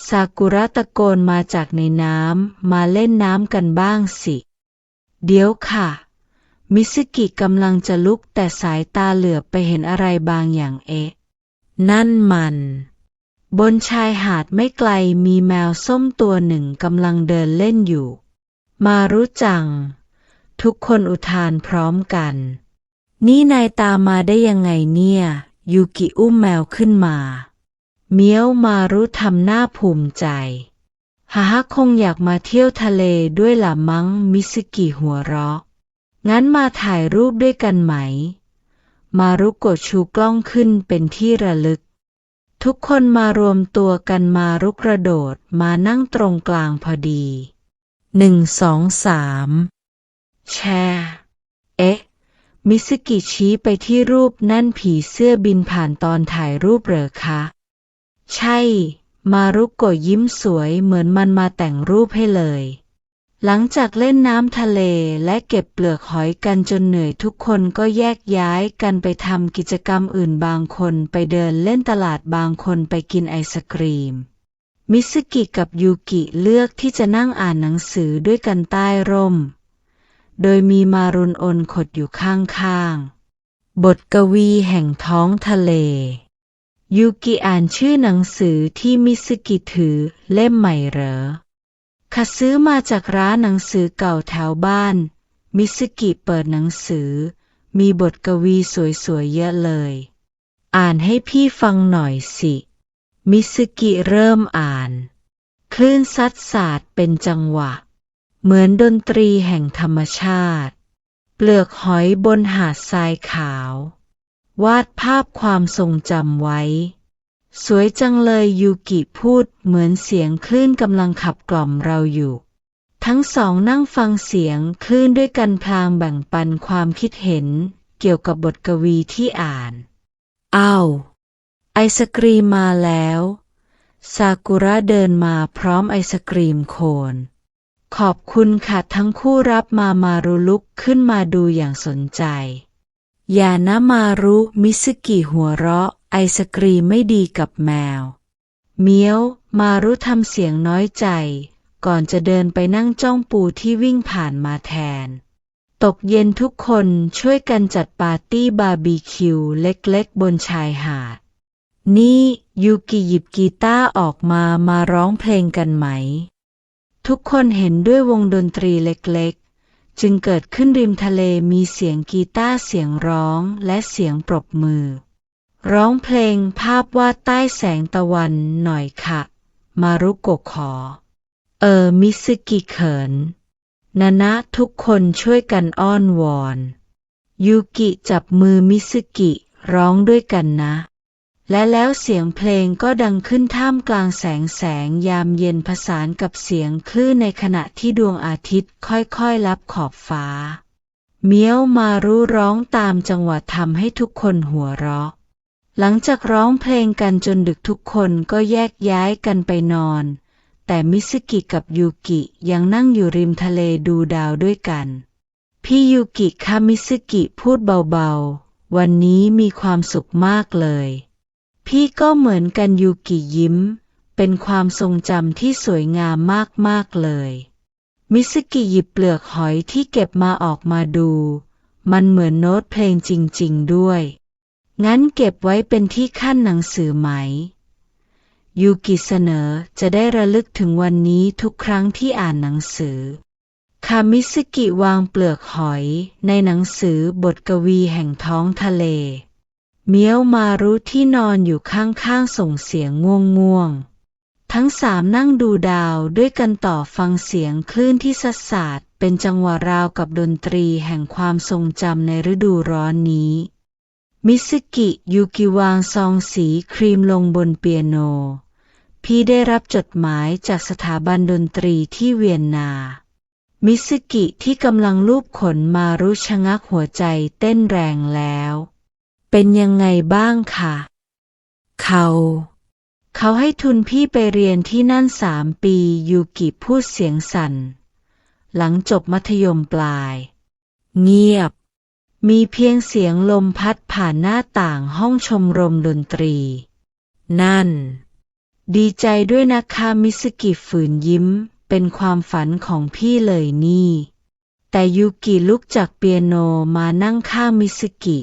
ซากุระตะโกนมาจากในน้ำมาเล่นน้ำกันบ้างสิเดี๋ยวค่ะมิซึกิกำลังจะลุกแต่สายตาเหลือบไปเห็นอะไรบางอย่างนั่นมันบนชายหาดไม่ไกลมีแมวส้มตัวหนึ่งกำลังเดินเล่นอยู่มารู้จังทุกคนอุทานพร้อมกันนี่นายตามมาได้ยังไงเนี่ยยูกิอุ้มแมวขึ้นมาเมียวมารู้ทำหน้าภูมิใจคงอยากมาเที่ยวทะเลด้วยล่ะมั้งมิซึกิหัวเราะงั้นมาถ่ายรูปด้วยกันไหมมารุกดชูกล้องขึ้นเป็นที่ระลึกทุกคนมารวมตัวกันมารุกกระโดดมานั่งตรงกลางพอดี1 2 3แชร์มิซึกิชี้ไปที่รูปนั่นผีเสื้อบินผ่านตอนถ่ายรูปเหรอคะใช่มารุโกะยิ้มสวยเหมือนมันมาแต่งรูปให้เลยหลังจากเล่นน้ำทะเลและเก็บเปลือกหอยกันจนเหนื่อยทุกคนก็แยกย้ายกันไปทำกิจกรรมอื่นบางคนไปเดินเล่นตลาดบางคนไปกินไอศกรีมมิซึกิกับยูกิเลือกที่จะนั่งอ่านหนังสือด้วยกันใต้ร่มโดยมีมารุนอนขดอยู่ข้างๆบทกวีแห่งท้องทะเลยูกิอ่านชื่อหนังสือที่มิซึกิถือเล่มใหม่เหรอข้าซื้อมาจากร้านหนังสือเก่าแถวบ้านมิซึกิเปิดหนังสือมีบทกวีสวยๆเยอะเลยอ่านให้พี่ฟังหน่อยสิมิซึกิเริ่มอ่านคลื่นซัดสาดเป็นจังหวะเหมือนดนตรีแห่งธรรมชาติเปลือกหอยบนหาดทรายขาววาดภาพความทรงจำไว้สวยจังเลยยูกิพูดเหมือนเสียงคลื่นกำลังขับกล่อมเราอยู่ทั้ง2นั่งฟังเสียงคลื่นด้วยกันพลางแบ่งปันความคิดเห็นเกี่ยวกับบทกวีที่อ่านอ้าวไอศกรีมมาแล้วซากุระเดินมาพร้อมไอศกรีมโคนขอบคุณค่ะทั้งคู่รับมารุลุกขึ้นมาดูอย่างสนใจอย่านะมารุมิซึกิหัวเราะไอศกรีมไม่ดีกับแมวเมียวมารุทำเสียงน้อยใจก่อนจะเดินไปนั่งจ้องปูที่วิ่งผ่านมาแทนตกเย็นทุกคนช่วยกันจัดปาร์ตี้บาร์บีคิวเล็กๆบนชายหาดนี่ยูกิหยิบกีตาร์ออกมาร้องเพลงกันไหมทุกคนเห็นด้วยวงดนตรีเล็กๆจึงเกิดขึ้นริมทะเลมีเสียงกีตาร์เสียงร้องและเสียงปรบมือร้องเพลงภาพวาดใต้แสงตะวันหน่อยค่ะมารุโกะขอมิซึกิเขินนะทุกคนช่วยกันอ้อนวอนยูกิจับมือมิซึกิร้องด้วยกันนะ และแล้วเสียงเพลงก็ดังขึ้นท่ามกลางแสงยามเย็นผสานกับเสียงคลื่นในขณะที่ดวงอาทิตย์ค่อยๆลับขอบฟ้าเมียวมารุร้องตามจังหวะทำให้ทุกคนหัวเราะหลังจากร้องเพลงกันจนดึกทุกคนก็แยกย้ายกันไปนอนแต่มิซึกิกับยูกิยังนั่งอยู่ริมทะเลดูดาวด้วยกันพี่ยูกิคะมิซึกิพูดเบาๆวันนี้มีความสุขมากเลยพี่ก็เหมือนกันยูกิยิ้มเป็นความทรงจำที่สวยงามมากๆเลยมิซึกิหยิบเปลือกหอยที่เก็บมาออกมาดูมันเหมือนโน้ตเพลงจริงๆด้วยงั้นเก็บไว้เป็นที่ขั้นหนังสือไหมยูกิเสนอจะได้ระลึกถึงวันนี้ทุกครั้งที่อ่านหนังสือคามิซึกิวางเปลือกหอยในหนังสือบทกวีแห่งท้องทะเลเมียวมารุที่นอนอยู่ข้างๆส่งเสียงง่วงทั้งสามนั่งดูดาวด้วยกันต่อฟังเสียงคลื่นที่สัดสาดเป็นจังหวะราวกับดนตรีแห่งความทรงจำในฤดูร้อนนี้มิซึกิยูกิวางซองสีครีมลงบนเปียโนพี่ได้รับจดหมายจากสถาบันดนตรีที่เวียนนามิซึกิที่กำลังลูบขนมารุชะงักหัวใจเต้นแรงแล้วเป็นยังไงบ้างคะเขาให้ทุนพี่ไปเรียนที่นั่น3 ปียูกิพูดเสียงสั่นหลังจบมัธยมปลายเงียบมีเพียงเสียงลมพัดผ่านหน้าต่างห้องชมรมดนตรีนั่นดีใจด้วยนะคะมิซึกิฝืนยิ้มเป็นความฝันของพี่เลยนี่แต่ยูกิลุกจากเปียโนมานั่งข้างมิซึกิ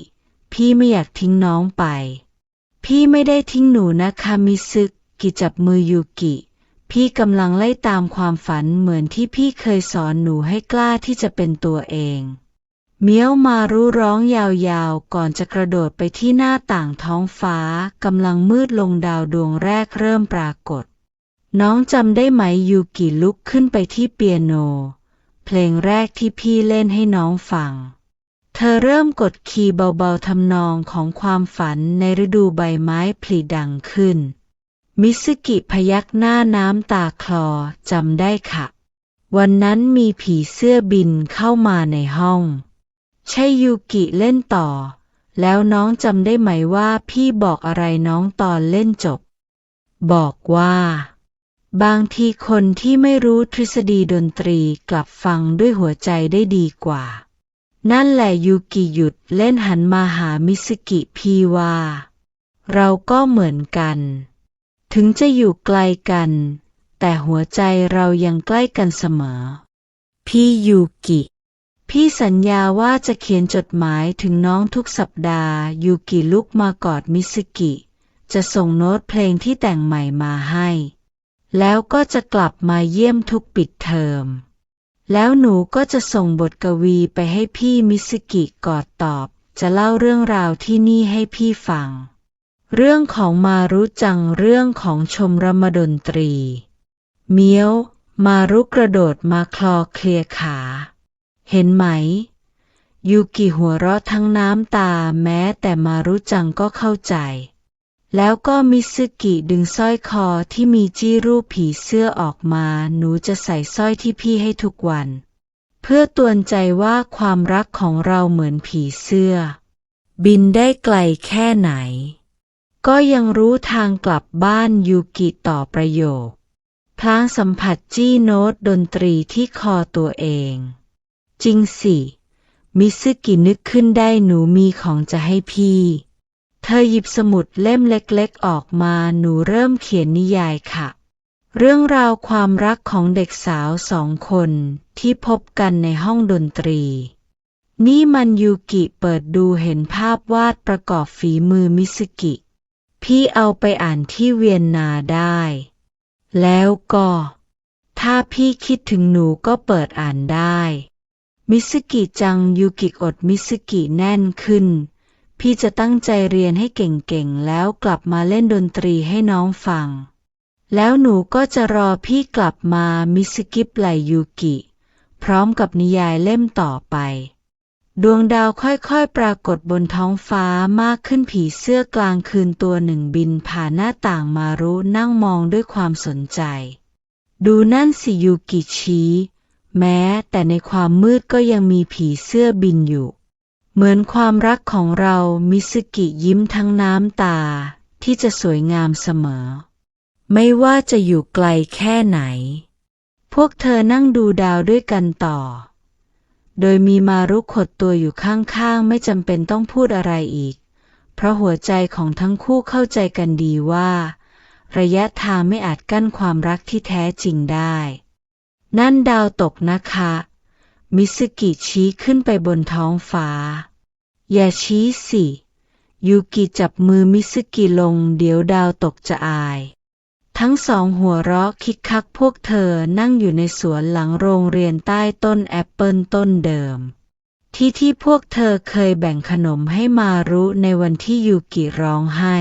พี่ไม่อยากทิ้งน้องไปพี่ไม่ได้ทิ้งหนูนะคะมิซึกิจับมือยูกิพี่กำลังไล่ตามความฝันเหมือนที่พี่เคยสอนหนูให้กล้าที่จะเป็นตัวเองเมียวมารุร้องยาวๆก่อนจะกระโดดไปที่หน้าต่างท้องฟ้ากำลังมืดลงดาวดวงแรกเริ่มปรากฏน้องจำได้ไหมยูกิลุกขึ้นไปที่เปียโนเพลงแรกที่พี่เล่นให้น้องฟังเธอเริ่มกดคีย์เบาๆทำนองของความฝันในฤดูใบไม้ผลิดังขึ้นมิซึกิพยักหน้าน้ำตาคลอจำได้ค่ะวันนั้นมีผีเสื้อบินเข้ามาในห้องใช่ยูกิเล่นต่อแล้วน้องจำได้ไหมว่าพี่บอกอะไรน้องตอนเล่นจบบอกว่าบางทีคนที่ไม่รู้ทฤษฎีดนตรีกลับฟังด้วยหัวใจได้ดีกว่านั่นแหละยูกิหยุดเล่นหันมาหามิซึกิพี่ว่าเราก็เหมือนกันถึงจะอยู่ไกลกันแต่หัวใจเรายังใกล้กันเสมอพี่ยูกิพี่สัญญาว่าจะเขียนจดหมายถึงน้องทุกสัปดาห์ยูกิลุกมากอดมิซึกิจะส่งโน้ตเพลงที่แต่งใหม่มาให้แล้วก็จะกลับมาเยี่ยมทุกปิดเทอมแล้วหนูก็จะส่งบทกวีไปให้พี่มิซึกิกอดตอบจะเล่าเรื่องราวที่นี่ให้พี่ฟังเรื่องของมารุจังเรื่องของชมรมดนตรีเมียวมารุกระโดดมาคลอเคลียขาเห็นไหมยูกิหัวเราะทั้งน้ำตาแม้แต่มารุจังก็เข้าใจแล้วก็มิซึกิดึงสร้อยคอที่มีจี้รูปผีเสื้อออกมาหนูจะใส่สร้อยที่พี่ให้ทุกวันเพื่อเตือนใจว่าความรักของเราเหมือนผีเสื้อบินได้ไกลแค่ไหนก็ยังรู้ทางกลับบ้านยูกิต่อประโยคพลางสัมผัสจี้โน้ตดนตรีที่คอตัวเองจริงสิมิซึกินึกขึ้นได้หนูมีของจะให้พี่เธอหยิบสมุดเล่มเล็กๆออกมาหนูเริ่มเขียนนิยายค่ะเรื่องราวความรักของเด็กสาว2 คนที่พบกันในห้องดนตรีนี่มันยูกิเปิดดูเห็นภาพวาดประกอบฝีมือมิซึกิพี่เอาไปอ่านที่เวียนนาได้แล้วก็ถ้าพี่คิดถึงหนูก็เปิดอ่านได้มิซึกิจังยูกิอดมิซึกิแน่นขึ้นพี่จะตั้งใจเรียนให้เก่งๆแล้วกลับมาเล่นดนตรีให้น้องฟังแล้วหนูก็จะรอพี่กลับมามิซึกิไหลยูกิพร้อมกับนิยายเล่มต่อไป ดวงดาวค่อยๆปรากฏบนท้องฟ้ามากขึ้นผีเสื้อกลางคืนตัวหนึ่งบินผ่านหน้าต่างมารุนั่งมองด้วยความสนใจดูนั่นสิยูกิชี้แม้แต่ในความมืดก็ยังมีผีเสื้อบินอยู่เหมือนความรักของเรามิซึกิยิ้มทั้งน้ำตาที่จะสวยงามเสมอไม่ว่าจะอยู่ไกลแค่ไหนพวกเธอนั่งดูดาวด้วยกันต่อโดยมีมารุขดตัวอยู่ข้างๆไม่จำเป็นต้องพูดอะไรอีกเพราะหัวใจของทั้งคู่เข้าใจกันดีว่าระยะทางไม่อาจกั้นความรักที่แท้จริงได้นั่นดาวตกนะคะมิซึกิชี้ขึ้นไปบนท้องฟ้าอย่าชี้สิยูกิจับมือมิซึกิลงเดี๋ยวดาวตกจะอายทั้งสองหัวเราะคิกคักพวกเธอนั่งอยู่ในสวนหลังโรงเรียนใต้ต้นแอปเปิลต้นเดิมที่พวกเธอเคยแบ่งขนมให้มารุในวันที่ยูกิร้องไห้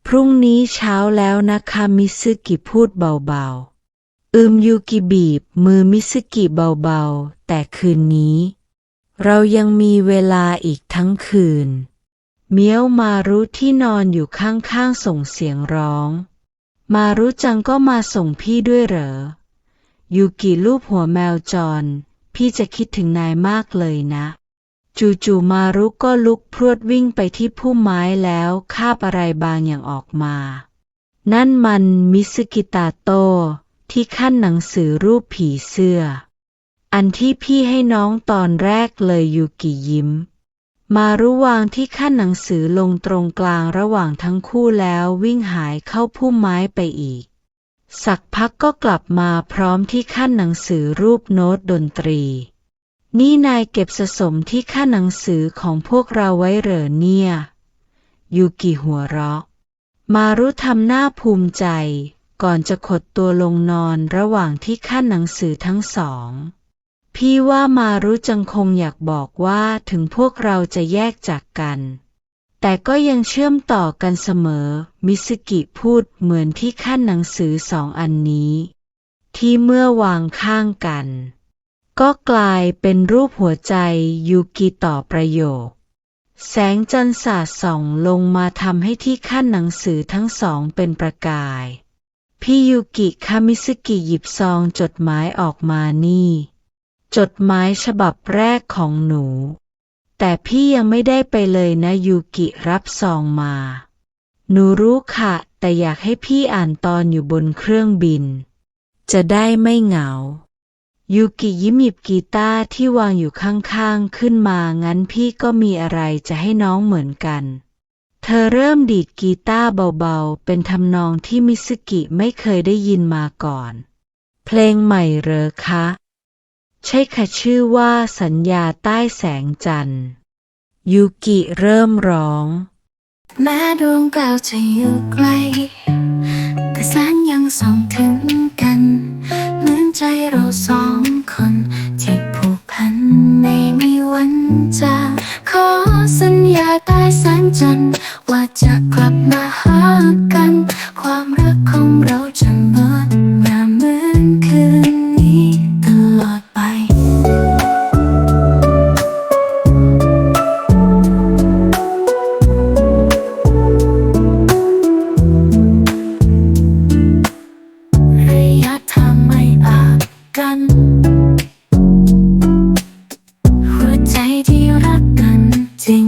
พรุ่งนี้เช้าแล้วนะคะมิซึกิพูดเบาๆยูกิบีบมือมิซึกิเบาๆแต่คืนนี้เรายังมีเวลาอีกทั้งคืนเมียวมารุที่นอนอยู่ข้างๆส่งเสียงร้องมารุจังก็มาส่งพี่ด้วยเหรอยูกิลูบหัวแมวจรพี่จะคิดถึงนายมากเลยนะจู่ๆมารุก็ลุกพรวดวิ่งไปที่พุ่มไม้แล้วคาบอะไรบางอย่างออกมานั่นมันมิซึกิตาโต้ที่ขั้นหนังสือรูปผีเสื้ออันที่พี่ให้น้องตอนแรกเลยยูกิยิ้มมารุวางที่ขั้นหนังสือลงตรงกลางระหว่างทั้งคู่แล้ววิ่งหายเข้าพุ่มไม้ไปอีกสักพักก็กลับมาพร้อมที่ขั้นหนังสือรูปโน้ตดนตรีนี่นายเก็บสะสมที่ขั้นหนังสือของพวกเราไว้เหรอเนี่ยยูกิหัวเราะมารุทำหน้าภูมิใจก่อนจะขดตัวลงนอนระหว่างที่ขั้นหนังสือทั้งสองพี่ว่ามารุจังคงอยากบอกว่าถึงพวกเราจะแยกจากกันแต่ก็ยังเชื่อมต่อกันเสมอมิซึกิพูดเหมือนที่ขั้นหนังสือสองอันนี้ที่เมื่อวางข้างกันก็กลายเป็นรูปหัวใจยูกิต่อประโยคแสงจันทร์สาดส่องลงมาทำให้ที่ขั้นหนังสือทั้งสองเป็นประกายพี่ยูกิคะมิซึกิหยิบซองจดหมายออกมานี่จดหมายฉบับแรกของหนูแต่พี่ยังไม่ได้ไปเลยนะยูกิรับซองมาหนูรู้ค่ะแต่อยากให้พี่อ่านตอนอยู่บนเครื่องบินจะได้ไม่เหงายูกิยิ้มหยิบกีตาร์ที่วางอยู่ข้างๆขึ้นมางั้นพี่ก็มีอะไรจะให้น้องเหมือนกันเธอเริ่มดีดกีตาร์เบาๆเป็นทำนองที่มิซึกิไม่เคยได้ยินมาก่อนเพลงใหม่เหรอคะใช่ค่ะชื่อว่าสัญญาใต้แสงจันทร์ยูกิเริ่มร้องแม้ดวงดาวจะอยู่ไกลแต่แสงยังส่องถึงกันเหมือนใจเราสองคนที่ผูกพันไม่มีวันจากขอสัญญาใต้แสงจันทร์ว่าจะกลับมาหากันความรักของเราจะงดงามเหมือนคืนนี้ตลอดไประยะทางไม่อาจกันหัวใจที่รักกันจริง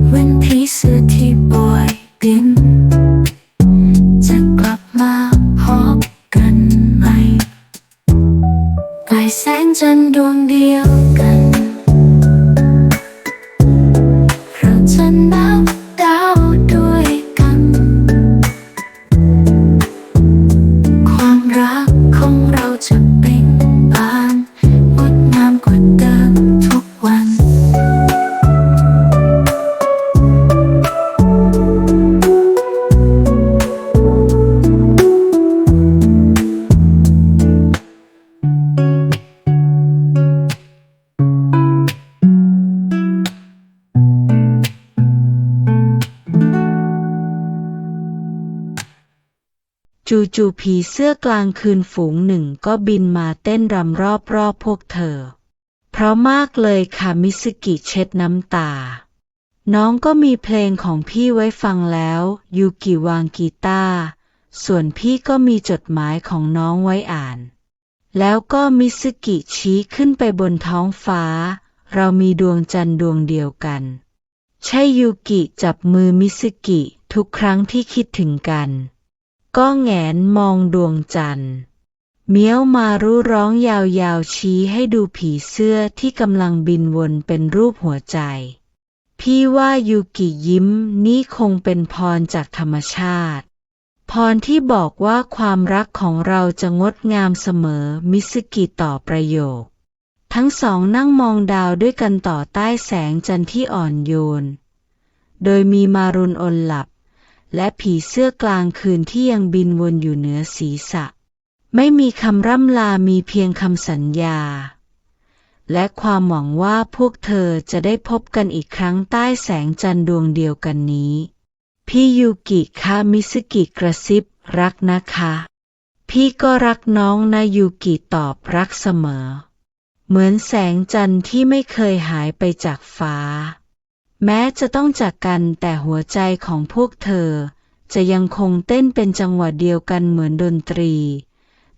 เหมือนผีเสื้อที่ป่วยบินจะกลับมาพบกันใหม่ใกล้แสงจันทร์ดวงเดียวกันเราจะนับดาวด้วยกันความรักของเราจะเบ่งบานงดงามกว่าเดิมทุกวัน จู่ๆผีเสื้อกลางคืนฝูงหนึ่งก็บินมาเต้นรำรอบๆพวกเธอ ราะมากเลยค่ะมิสกิเช็ดน้ำตาน้องก็มีเพลงของพี่ไว้ฟังแล้วยูกิวางกีตาร์ส่วนพี่ก็มีจดหมายของน้องไว้อ่านแล้วก็มิสกิชี้ขึ้นไปบนท้องฟ้าเรามีดวงจันทร์ดวงเดียวกันใช่ยูกิจับมือมิสกิทุกครั้งที่คิดถึงกันก็แงนมองดวงจันทร์เมียวมารุร้องยาวๆชี้ให้ดูผีเสื้อที่กำลังบินวนเป็นรูปหัวใจพี่ว่ายูกิยิ้มนี่คงเป็นพรจากธรรมชาติพรที่บอกว่าความรักของเราจะงดงามเสมอมิสกิต่อประโยคทั้งสองนั่งมองดาวด้วยกันต่อใต้แสงจันทร์ที่อ่อนโยนโดยมีมารุนอนหลับและผีเสื้อกลางคืนที่ยังบินวนอยู่เหนือศีรษะไม่มีคำร่ำลามีเพียงคำสัญญาและความหวังว่าพวกเธอจะได้พบกันอีกครั้งใต้แสงจันทร์ดวงเดียวกันนี้พี่ยูกิคะมิสกิกระซิบรักนะคะพี่ก็รักน้องนะยูกิตอบรักเสมอเหมือนแสงจันทร์ที่ไม่เคยหายไปจากฟ้าแม้จะต้องจากกันแต่หัวใจของพวกเธอจะยังคงเต้นเป็นจังหวะเดียวกันเหมือนดนตรี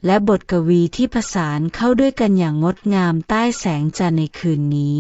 และบทกวีที่ผสานเข้าด้วยกันอย่างงดงามใต้แสงจันทร์ในคืนนี้